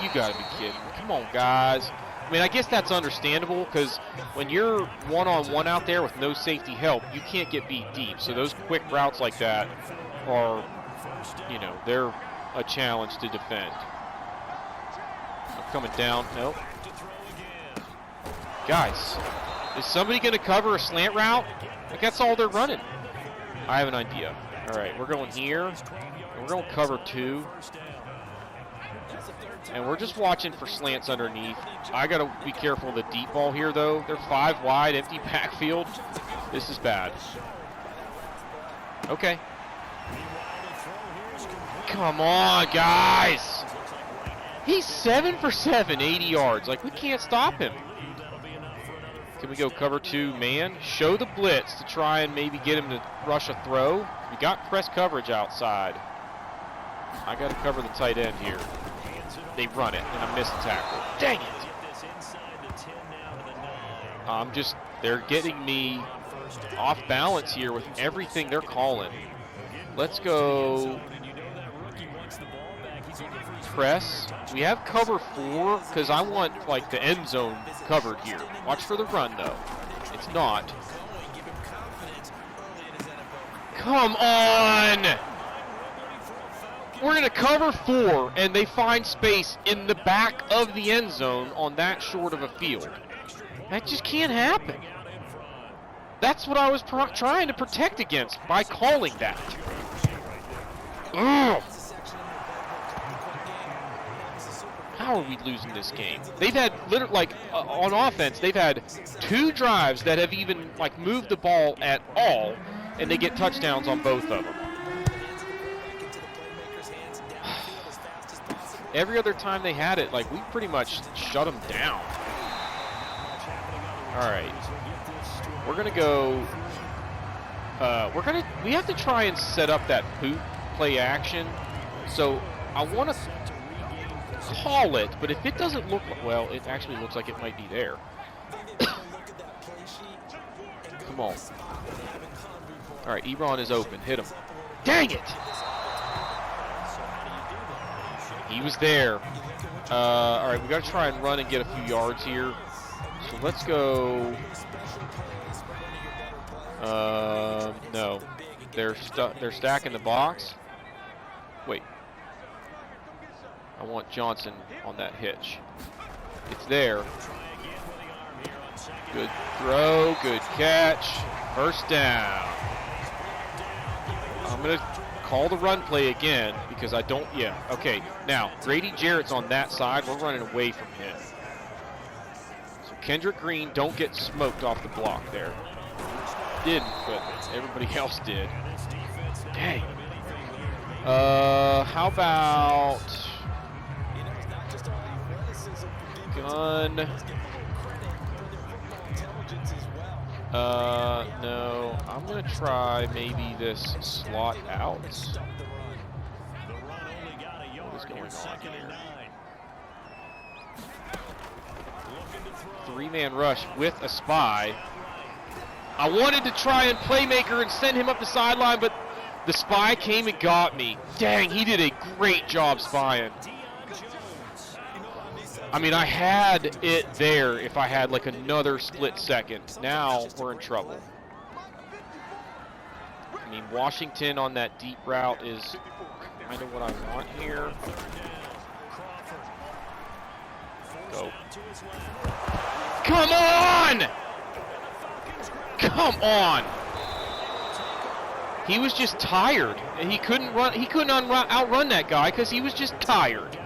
you got to be kidding me. Come on, guys. I mean, I guess that's understandable because when you're one-on-one out there with no safety help, you can't get beat deep. So those quick routes like that are, you know, they're a challenge to defend. I'm coming down. Nope. Guys, is somebody going to cover a slant route? Like, that's all they're running. I have an idea. All right, we're going here. And we're going cover 2. And we're just watching for slants underneath. I got to be careful of the deep ball here, though. They're 5 wide, empty backfield. This is bad. Okay. Come on, guys. He's 7 for 7, 80 yards. Like, we can't stop him. Can we go cover 2 man? Show the blitz to try and maybe get him to rush a throw. We got press coverage outside. I got to cover the tight end here. They run it, and I missed the tackle. Dang it! They're getting me off balance here with everything they're calling. Let's go press. We have cover 4 because I want like the end zone covered here. Watch for the run though. It's not. Come on! We're going to cover 4 and they find space in the back of the end zone on that short of a field. That just can't happen. That's what I was trying to protect against by calling that. Ugh. How are we losing this game? They've had, literally, like, on offense, they've had 2 drives that have even, like, moved the ball at all, and they get touchdowns on both of them. Every other time they had it, like, we pretty much shut them down. All right. We're going to go, we have to try and set up that boot play action. So I want to call it, but if it doesn't look, well, it actually looks like it might be there. Come on. All right, Ebron is open. Hit him. Dang it! He was there. All right, we got to try and run and get a few yards here. So let's go. No, they're stacking the box. Wait, I want Johnson on that hitch. It's there. Good throw, good catch. First down. I'm gonna call the run play again because I don't. Yeah, okay. Now Grady Jarrett's on that side. We're running away from him. So Kendrick Green, don't get smoked off the block there. Didn't, but everybody else did. Dang. How about gun? No. I'm gonna try maybe this slot out. What is going on here? 3-man rush with a spy. I wanted to try and playmaker and send him up the sideline, but the spy came and got me. Dang, he did a great job spying. I mean, I had it there if I had like another split second. Now we're in trouble. I mean, Washington on that deep route is kind of what I want here. Go. Come on! Come on! He was just tired, and he couldn't run. He couldn't outrun that guy because he was just tired.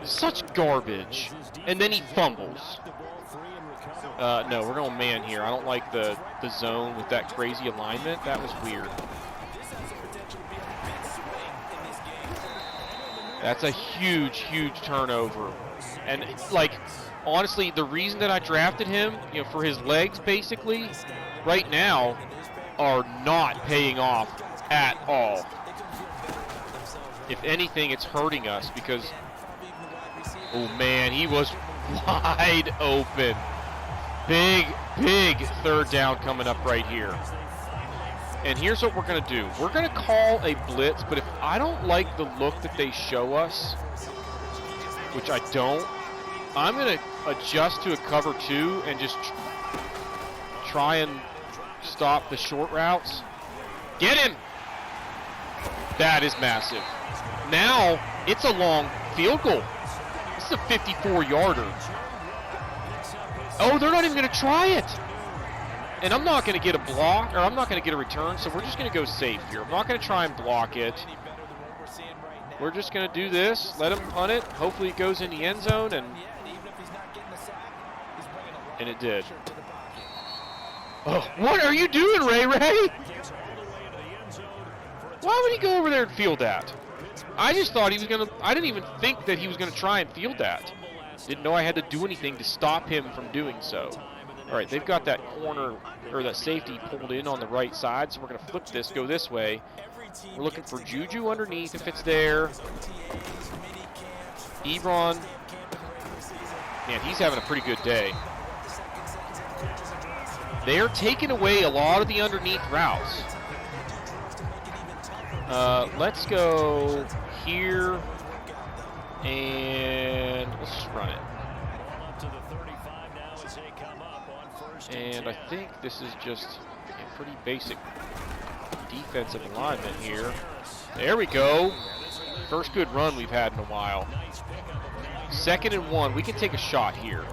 Such garbage. And then he fumbles. No, we're going man here. I don't like the zone with that crazy alignment. That was weird. That's a huge, huge turnover. And like, honestly, the reason that I drafted him, you know, for his legs, basically, right now, are not paying off at all. If anything, it's hurting us because, oh man, he was wide open. Big, big third down coming up right here. And here's what we're going to do. We're going to call a blitz, but if I don't like the look that they show us, which I don't, I'm going to adjust to a cover 2 and just try and stop the short routes. Get him! That is massive. Now, it's a long field goal. This is a 54-yarder. Oh, they're not even going to try it. And I'm not going to get a block, or I'm not going to get a return, so we're just going to go safe here. I'm not going to try and block it. We're just going to do this, let him punt it. Hopefully it goes in the end zone, and it did. Oh, what are you doing, Ray Ray? Why would he go over there and field that? I just thought he was going to, I didn't even think that he was going to try and field that. Didn't know I had to do anything to stop him from doing so. All right, they've got that corner, or that safety pulled in on the right side, so we're going to flip this, go this way. We're looking for Juju underneath if it's there. Ebron, man, he's having a pretty good day. They're taking away a lot of the underneath routes. Let's go here, and let's just run it. And I think this is just a pretty basic defensive alignment here. There we go. First good run we've had in a while. 2nd and 1. We can take a shot here.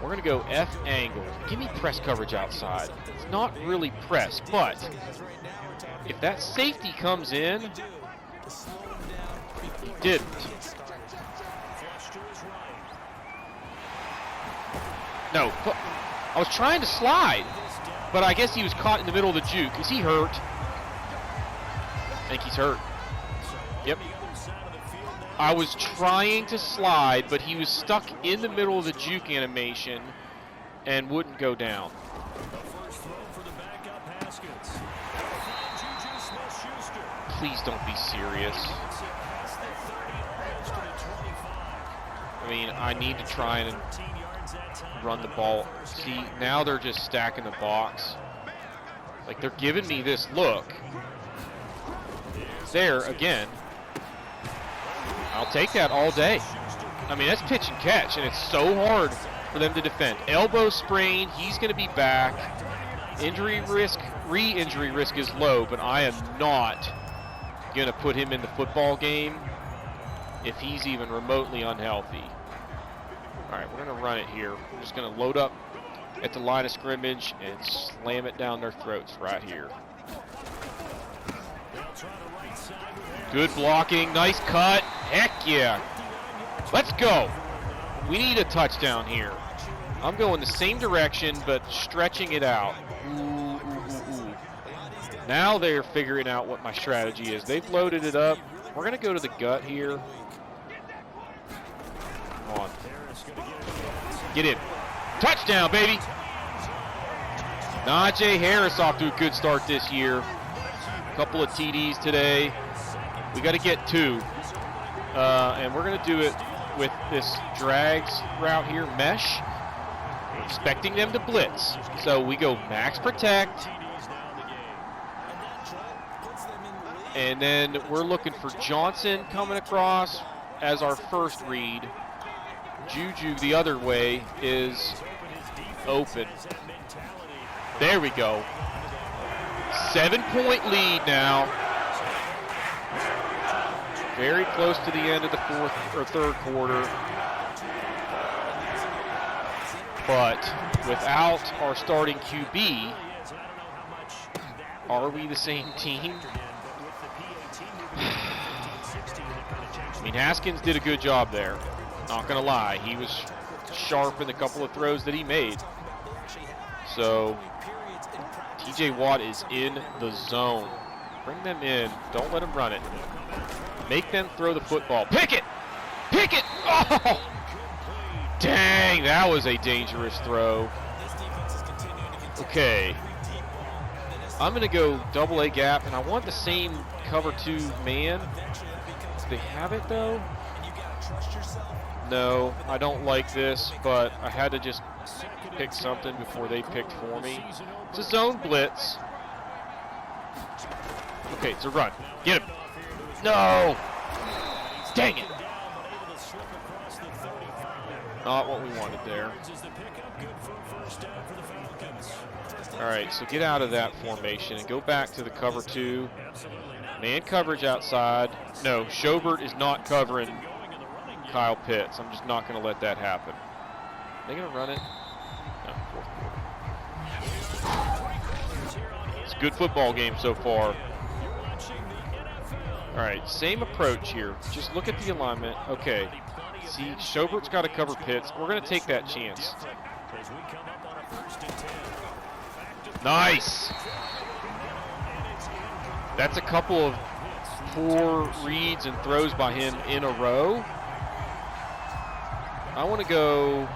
We're going to go F angle. Give me press coverage outside. It's not really press, but if that safety comes in, he didn't. No, I was trying to slide, but I guess he was caught in the middle of the juke. Is he hurt? I think he's hurt. Yep. I was trying to slide, but he was stuck in the middle of the juke animation and wouldn't go down. Please don't be serious. I mean, I need to try and run the ball. See, now they're just stacking the box. Like, they're giving me this look. There, again. I'll take that all day. I mean, that's pitch and catch, and it's so hard for them to defend. Elbow sprain, he's going to be back. Injury risk, re-injury risk is low, but I am not going to put him in the football game if he's even remotely unhealthy. All right, we're going to run it here. We're just going to load up at the line of scrimmage and slam it down their throats right here. Good blocking, nice cut. Heck yeah. Let's go. We need a touchdown here. I'm going the same direction, but stretching it out. Ooh. Now they're figuring out what my strategy is. They've loaded it up. We're going to go to the gut here. Come on. Get in. Touchdown, baby. Najee Harris off to a good start this year. Couple of TDs today. We got to get 2. And we're going to do it with this drags route here, mesh. We're expecting them to blitz. So we go max protect. And then we're looking for Johnson coming across as our first read. Juju the other way is open. There we go. 7-point lead now. Very close to the end of the third quarter. But without our starting QB, are we the same team? I mean, Haskins did a good job there. Not going to lie. He was sharp in the couple of throws that he made. So, TJ Watt is in the zone. Bring them in. Don't let them run it. Make them throw the football. Pick it! Pick it! Oh! Dang, that was a dangerous throw. Okay. I'm going to go double A gap, and I want the same cover 2 man. Do they have it, though? No, I don't like this, but I had to just pick something before they picked for me. It's a zone blitz. Okay, it's a run. Get him. No! Dang it! Not what we wanted there. All right, so get out of that formation and go back to the cover 2. Man coverage outside. No, Schobert is not covering Kyle Pitts. I'm just not going to let that happen. Are they going to run it? No, fourth quarter. It's a good football game so far. All right, same approach here. Just look at the alignment. Okay. See, Schobert's got to cover Pitts. We're going to take that chance. Nice. That's a couple of poor reads and throws by him in a row. I want to go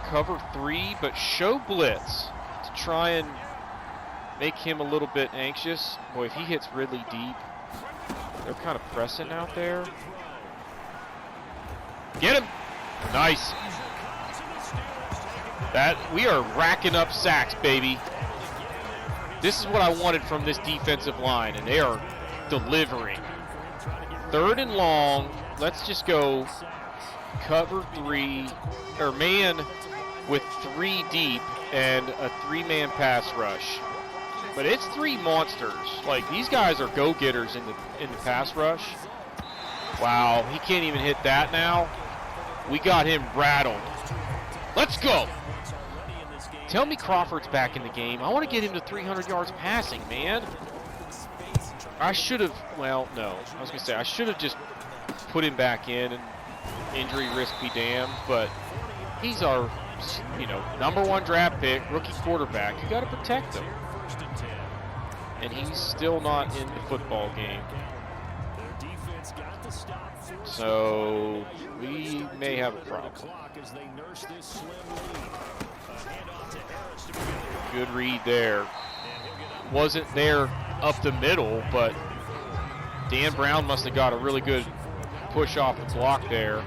cover 3, but show blitz to try and make him a little bit anxious. Boy, if he hits Ridley deep, they're kind of pressing out there. Get him. Nice. We are racking up sacks, baby. This is what I wanted from this defensive line, and they are delivering. 3rd and long. Let's just go cover 3, or man with 3 deep and a 3-man pass rush. But it's 3 monsters. Like, these guys are go-getters in the pass rush. Wow, he can't even hit that now. We got him rattled. Let's go. Tell me Crawford's back in the game. I want to get him to 300 yards passing, man. I should have, well, no. I was going to say, I should have just put him back in, and injury risk be damned. But he's our, #1 draft pick, rookie quarterback. You got to protect him. And he's still not in the football game. So we may have a problem. Good read there. Wasn't there up the middle, but Dan Brown must have got a really good push off the block there.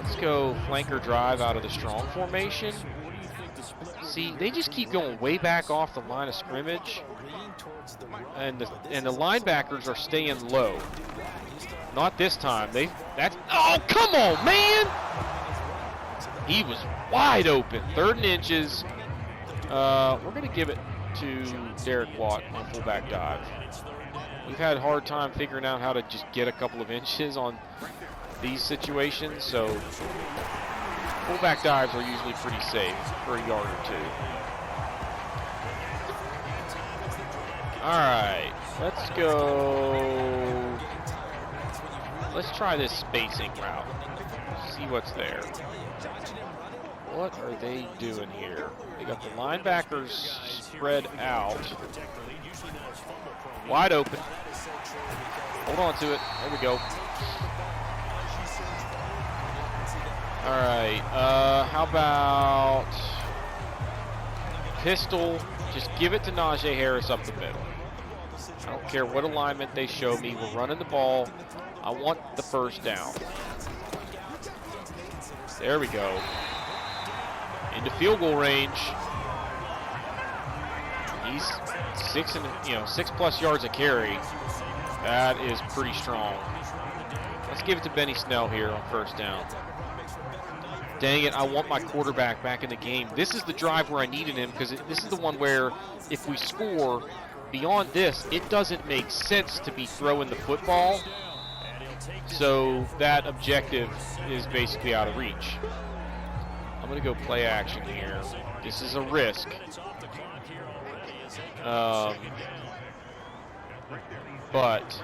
Let's go flanker drive out of the strong formation. See, they just keep going way back off the line of scrimmage, and the linebackers are staying low. Not this time. Oh, come on, man! He was wide open. 3rd and inches. We're going to give it to Derek Watt on fullback dive. We've had a hard time figuring out how to just get a couple of inches on these situations, so fullback dives are usually pretty safe for a yard or 2. All right, let's go. Let's try this spacing route. See what's there. What are they doing here? They got the linebackers spread out. Wide open. Hold on to it. There we go. All right. How about pistol? Just give it to Najee Harris up the middle. I don't care what alignment they show me. We're running the ball. I want the first down. There we go. Into field goal range. He's 6+ yards a carry. That is pretty strong. Let's give it to Benny Snell here on first down. Dang it, I want my quarterback back in the game. This is the drive where I needed him, because this is the one where if we score beyond this, it doesn't make sense to be throwing the football. So that objective is basically out of reach. I'm going to go play action here. This is a risk. But,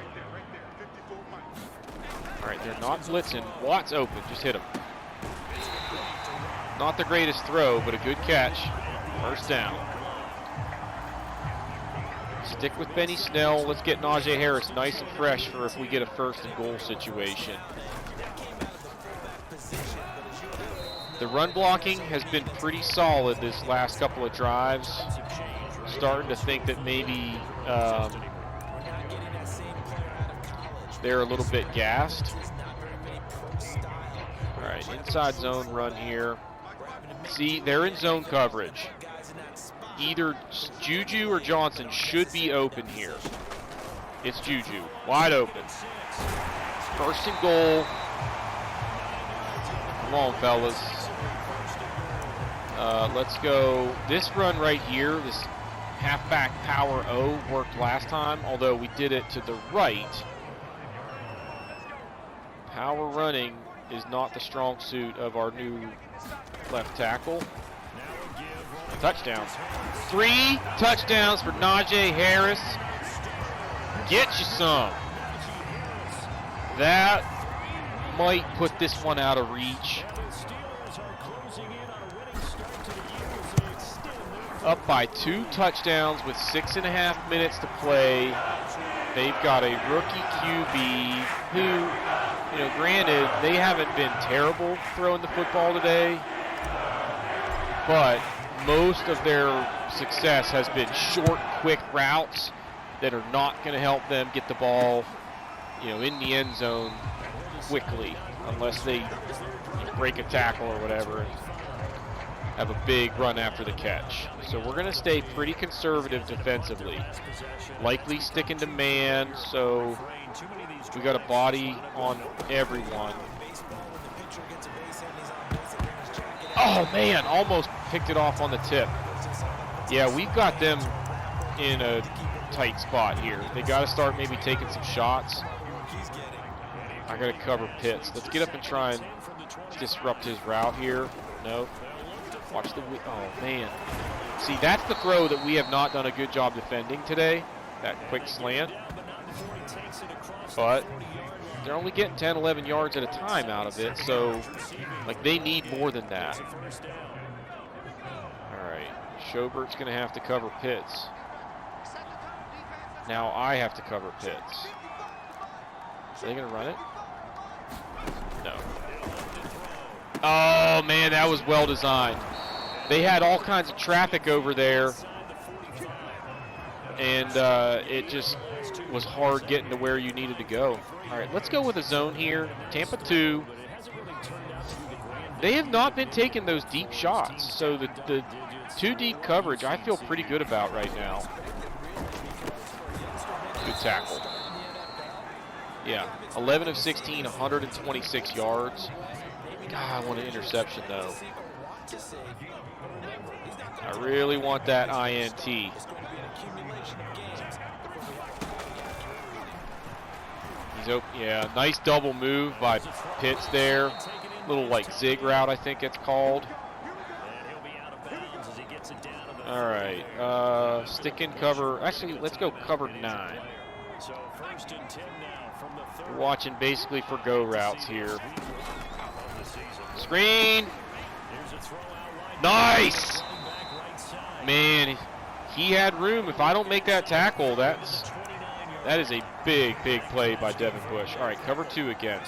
all right, they're not blitzing. Watt's open. Just hit him. Not the greatest throw, but a good catch. First down. Stick with Benny Snell. Let's get Najee Harris nice and fresh for if we get a 1st and goal situation. The run blocking has been pretty solid this last couple of drives. Starting to think that maybe they're a little bit gassed. All right, inside zone run here. See, they're in zone coverage. Either Juju or Johnson should be open here. It's Juju, wide open. 1st and goal. Come on, fellas. Let's go. This run right here, this halfback power O worked last time, although we did it to the right. Power running is not the strong suit of our new left tackle. Touchdowns. 3 touchdowns for Najee Harris. Get you some. That might put this one out of reach. Up by 2 touchdowns with 6.5 minutes to play. They've got a rookie QB who, granted, they haven't been terrible throwing the football today, but most of their success has been short, quick routes that are not going to help them get the ball, in the end zone quickly, unless they break a tackle or whatever and have a big run after the catch. So we're going to stay pretty conservative defensively, likely sticking to man, so we got a body on everyone. Oh man, almost picked it off on the tip. Yeah, we've got them in a tight spot here. They got to start maybe taking some shots. I got to cover Pitts. Let's get up and try and disrupt his route here. No. Watch the, oh man. See, that's the throw that we have not done a good job defending today. That quick slant. But they're only getting 10, 11 yards at a time out of it, so they need more than that. All right, Schobert's going to have to cover Pitts. Now I have to cover Pitts. Are they going to run it? No. Oh man, that was well designed. They had all kinds of traffic over there, and it just was hard getting to where you needed to go. All right, let's go with a zone here. Tampa 2. They have not been taking those deep shots, so the 2 deep coverage I feel pretty good about right now. Good tackle. Yeah, 11 of 16, 126 yards. God, I want an interception though. I really want that INT. He's open. Yeah, nice double move by Pitts there. Little zig route, I think it's called. All right, stick in cover. Actually, let's go cover 9. We're watching basically for go routes here. Screen. Nice. Man, he had room. If I don't make that tackle, that is a big play by Devin Bush. All right, cover 2 again.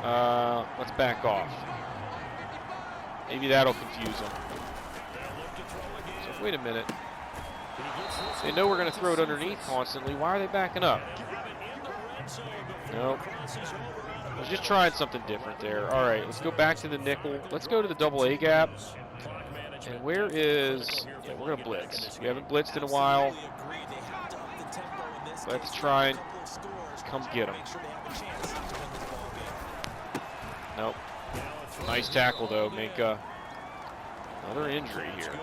Let's back off. Maybe that'll confuse them. So wait a minute. They know we're going to throw it underneath constantly. Why are they backing up? Nope. I was just trying something different there. All right, let's go back to the nickel. Let's go to the double A gap. And where is... Yeah, we're going to blitz. We haven't blitzed in a while. Let's try and come get them. Nope. Nice tackle, though, Minka. Another injury here.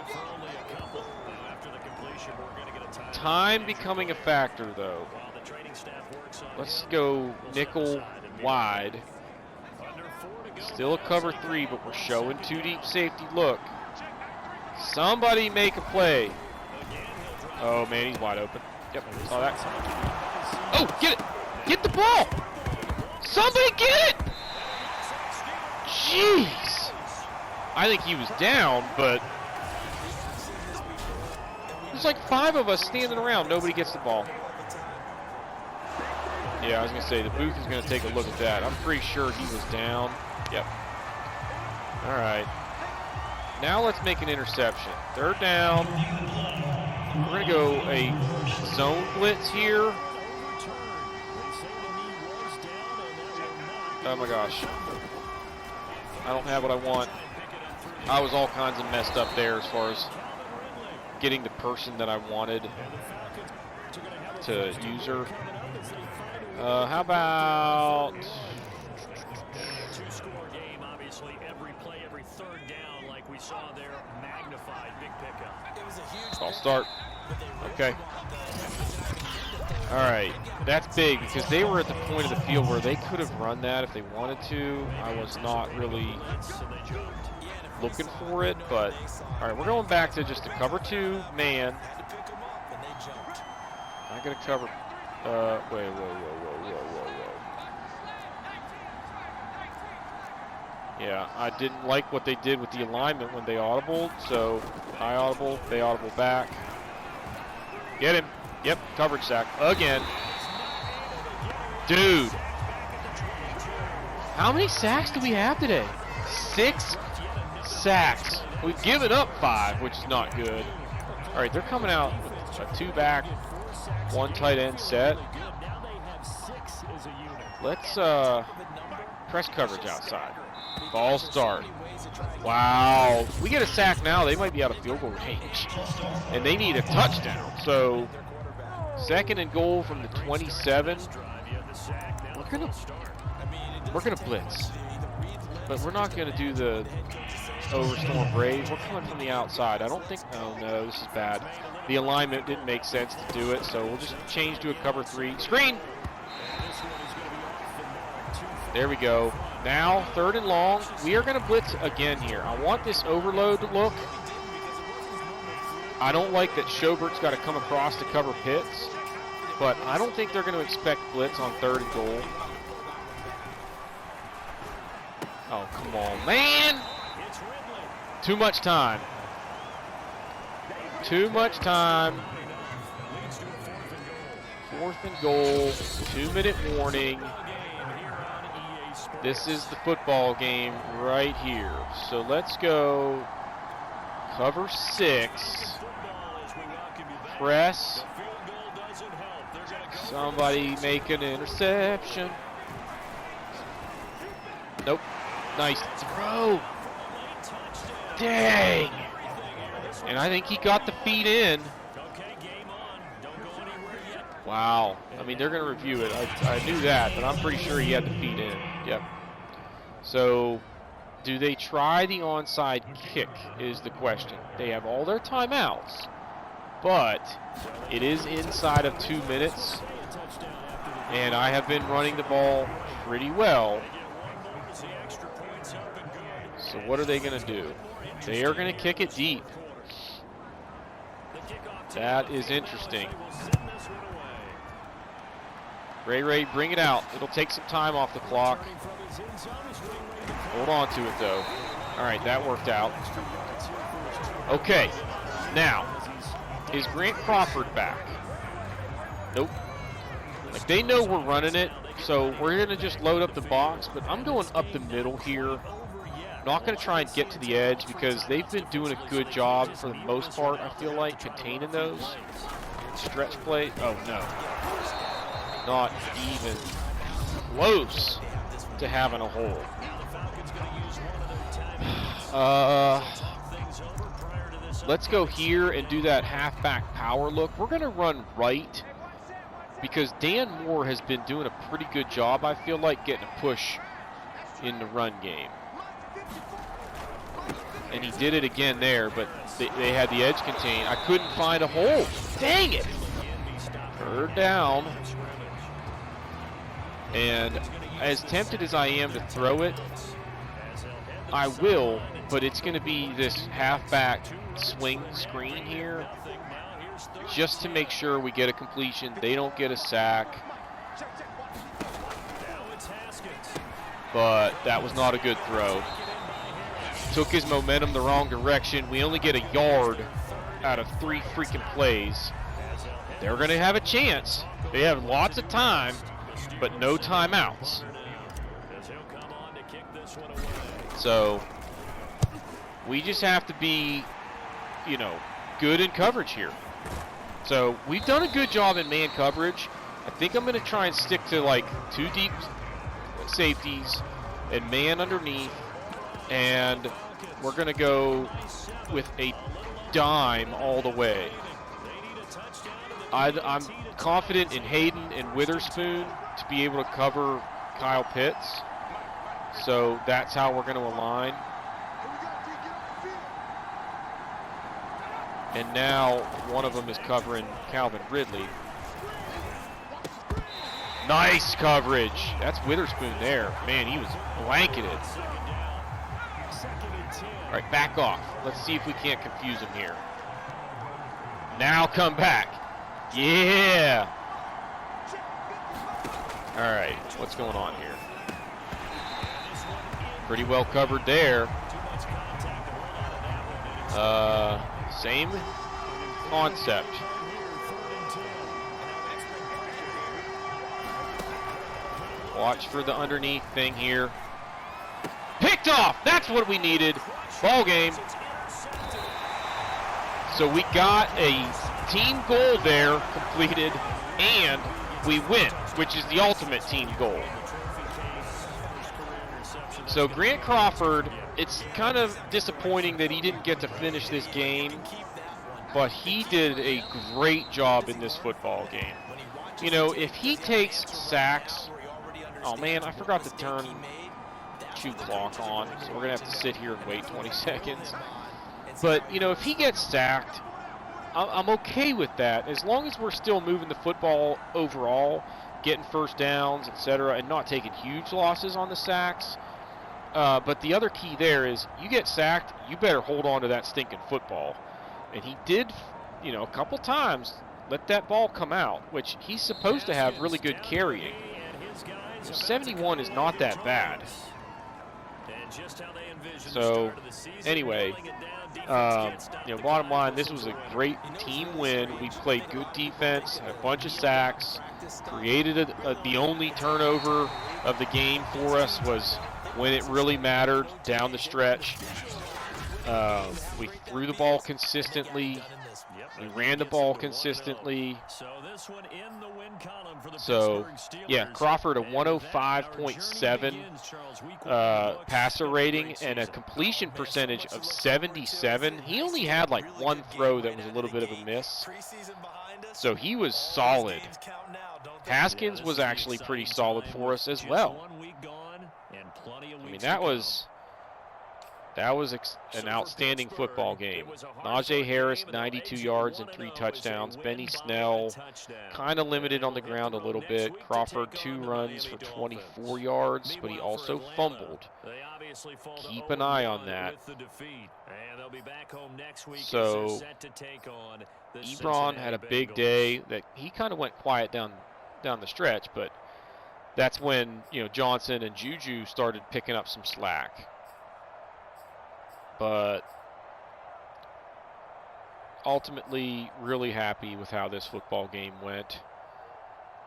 Time becoming a factor, though. Let's go nickel wide. Still a cover 3, but we're showing 2 deep safety look. Somebody make a play. Oh, man, he's wide open. Yep, saw that. Oh, get it! Get the ball! Somebody get it! Jeez! I think he was down, but there's like 5 of us standing around. Nobody gets the ball. Yeah, I was going to say, the booth is going to take a look at that. I'm pretty sure he was down. Yep. All right. Now let's make an interception. 3rd down. We're going to go a zone blitz here. Oh my gosh. I don't have what I want. I was all kinds of messed up there as far as getting the person that I wanted to use her. How about... I'll start. Okay. All right, that's big because they were at the point of the field where they could have run that if they wanted to. I was not really looking for it, but all right, we're going back to just a cover 2 man. I'm gonna cover. Whoa. Yeah, I didn't like what they did with the alignment when they audibled, so I audible, they audible back. Get him. Yep, coverage sack again. Dude. How many sacks do we have today? 6 sacks. We've given up 5, which is not good. All right, they're coming out with a 2-back, 1 tight end set. Let's press coverage outside. Ball start. Wow. We get a sack now, they might be out of field goal range. And they need a touchdown. So 2nd and goal from the 27. We're gonna blitz. But we're not gonna do the overstorm Braves. We're coming from the outside. I don't think, oh no, this is bad. The alignment didn't make sense to do it, so we'll just change to a cover 3. Screen! There we go. Now, 3rd and long. We are going to blitz again here. I want this overload look. I don't like that Schobert's got to come across to cover Pitts, but I don't think they're going to expect blitz on 3rd and goal. Oh, come on, man! Too much time. Too much time. 4th and goal. 2-minute warning. This is the football game right here. So let's go cover 6. Press. Somebody make an interception. Nope. Nice throw. Dang. And I think he got the feet in. Wow. I mean, they're going to review it. I knew that, but I'm pretty sure he had the feet in. Yep. So, do they try the onside kick is the question. They have all their timeouts, but it is inside of 2 minutes, and I have been running the ball pretty well. So what are they going to do? They are going to kick it deep. That is interesting. Ray, bring it out. It'll take some time off the clock. Hold on to it, though. All right, that worked out. Okay, now, is Grant Crawford back? Nope. Like, they know we're running it, so we're going to just load up the box, but I'm going up the middle here. Not going to try and get to the edge because they've been doing a good job for the most part, I feel like, containing those. Stretch play. Oh, no. Not even close to having a hole. Let's go here and do that halfback power look. We're going to run right because Dan Moore has been doing a pretty good job, I feel like, getting a push in the run game. And he did it again there, but they had the edge contained. I couldn't find a hole. Dang it! 3rd down. And as tempted as I am to throw it, I will, but it's going to be this halfback swing screen here just to make sure we get a completion. They don't get a sack. But that was not a good throw. Took his momentum the wrong direction. We only get a yard out of 3 freaking plays. They're going to have a chance. They have lots of time, but no timeouts. So we just have to be, good in coverage here. So we've done a good job in man coverage. I think I'm going to try and stick to like 2 deep safeties and man underneath, and we're going to go with a dime all the way. I'm confident in Hayden and Witherspoon to be able to cover Kyle Pitts. So that's how we're going to align. And now one of them is covering Calvin Ridley. Nice coverage. That's Witherspoon there. Man, he was blanketed. All right, back off. Let's see if we can't confuse him here. Now come back. Yeah. All right, what's going on here? Pretty well covered there. Same concept. Watch for the underneath thing here. Picked off! That's what we needed. Ball game. So we got a team goal there completed, and we win, which is the ultimate team goal. So Grant Crawford, it's kind of disappointing that he didn't get to finish this game, but he did a great job in this football game. You know, if he takes sacks, oh man, I forgot to turn chew clock on, so we're going to have to sit here and wait 20 seconds. But, you know, if he gets sacked, I'm okay with that, as long as we're still moving the football overall, getting first downs, etc., and not taking huge losses on the sacks. But the other key there is, you get sacked, you better hold on to that stinking football. And he did, you know, a couple times let that ball come out, which he's supposed to have really good carrying. 71 is not that bad. So, anyway, you know, bottom line, this was a great team win. We played good defense, had a bunch of sacks, created the only turnover of the game for us was when it really mattered down the stretch. We threw the ball consistently. We ran the ball consistently. So, yeah, Crawford a 105.7 passer rating and a completion percentage of 77. He only had like one throw that was a little bit of a miss. So he was solid. Haskins was actually pretty solid for us as well. I mean, that was an outstanding football game. Najee Harris, 92 yards and 3 touchdowns. Benny Snell, kind of limited on the ground a little bit. Crawford, 2 runs for 24 yards, but he also fumbled. Keep an eye on that. So, Ebron had a big day. That he kind of went quiet down the stretch, but that's when, you know, Johnson and Juju started picking up some slack. But ultimately, really happy with how this football game went.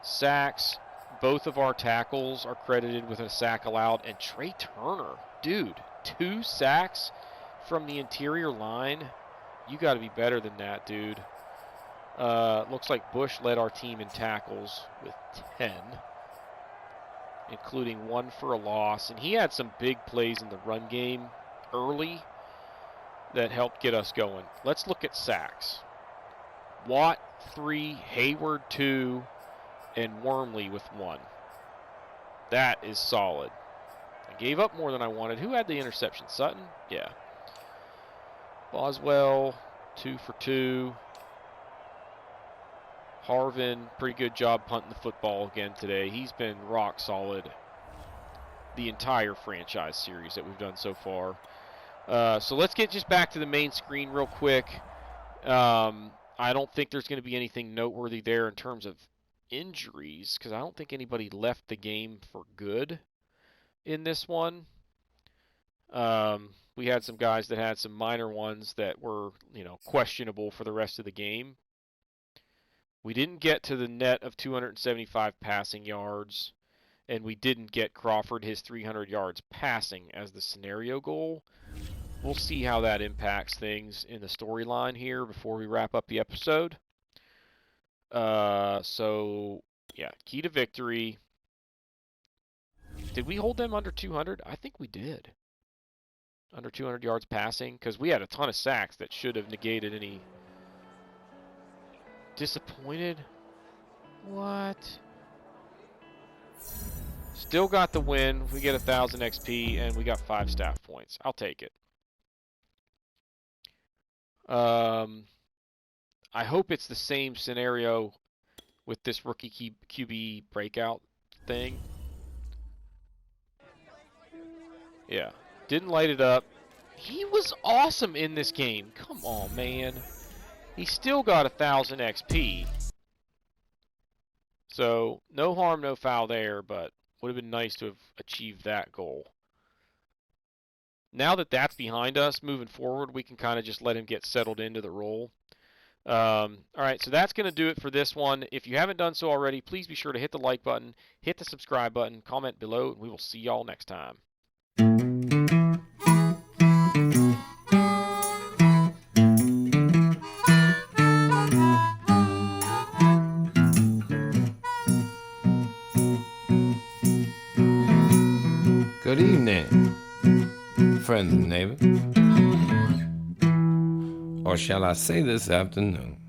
Sacks, both of our tackles are credited with a sack allowed. And Trey Turner, dude, 2 sacks from the interior line. You got to be better than that, dude. Looks like Bush led our team in tackles with 10, including 1 for a loss. And he had some big plays in the run game early that helped get us going. Let's look at sacks. Watt 3, Hayward 2, and Wormley with 1. That is solid. I gave up more than I wanted. Who had the interception? Sutton? Yeah. Boswell, 2 for 2. Harvin, pretty good job punting the football again today. He's been rock solid the entire franchise series that we've done so far. So let's get just back to the main screen real quick. I don't think there's going to be anything noteworthy there in terms of injuries, because I don't think anybody left the game for good in this one. We had some guys that had some minor ones that were, you know, questionable for the rest of the game. We didn't get to the net of 275 passing yards, and we didn't get Crawford his 300 yards passing as the scenario goal. We'll see how that impacts things in the storyline here before we wrap up the episode. So, yeah, key to victory. Did we hold them under 200? I think we did. Under 200 yards passing, because we had a ton of sacks that should have negated any. Disappointed? What? Still got the win. We get 1,000 XP, and we got 5 staff points. I'll take it. I hope it's the same scenario with this rookie QB breakout thing. Yeah, didn't light it up. He was awesome in this game. Come on, man. He still got 1,000 XP. So, no harm, no foul there, but would have been nice to have achieved that goal. Now that that's behind us, moving forward, we can kind of just let him get settled into the role. All right, so that's going to do it for this one. If you haven't done so already, please be sure to hit the like button, hit the subscribe button, comment below, and we will see y'all next time. Good evening, friends and neighbors. Or shall I say this afternoon?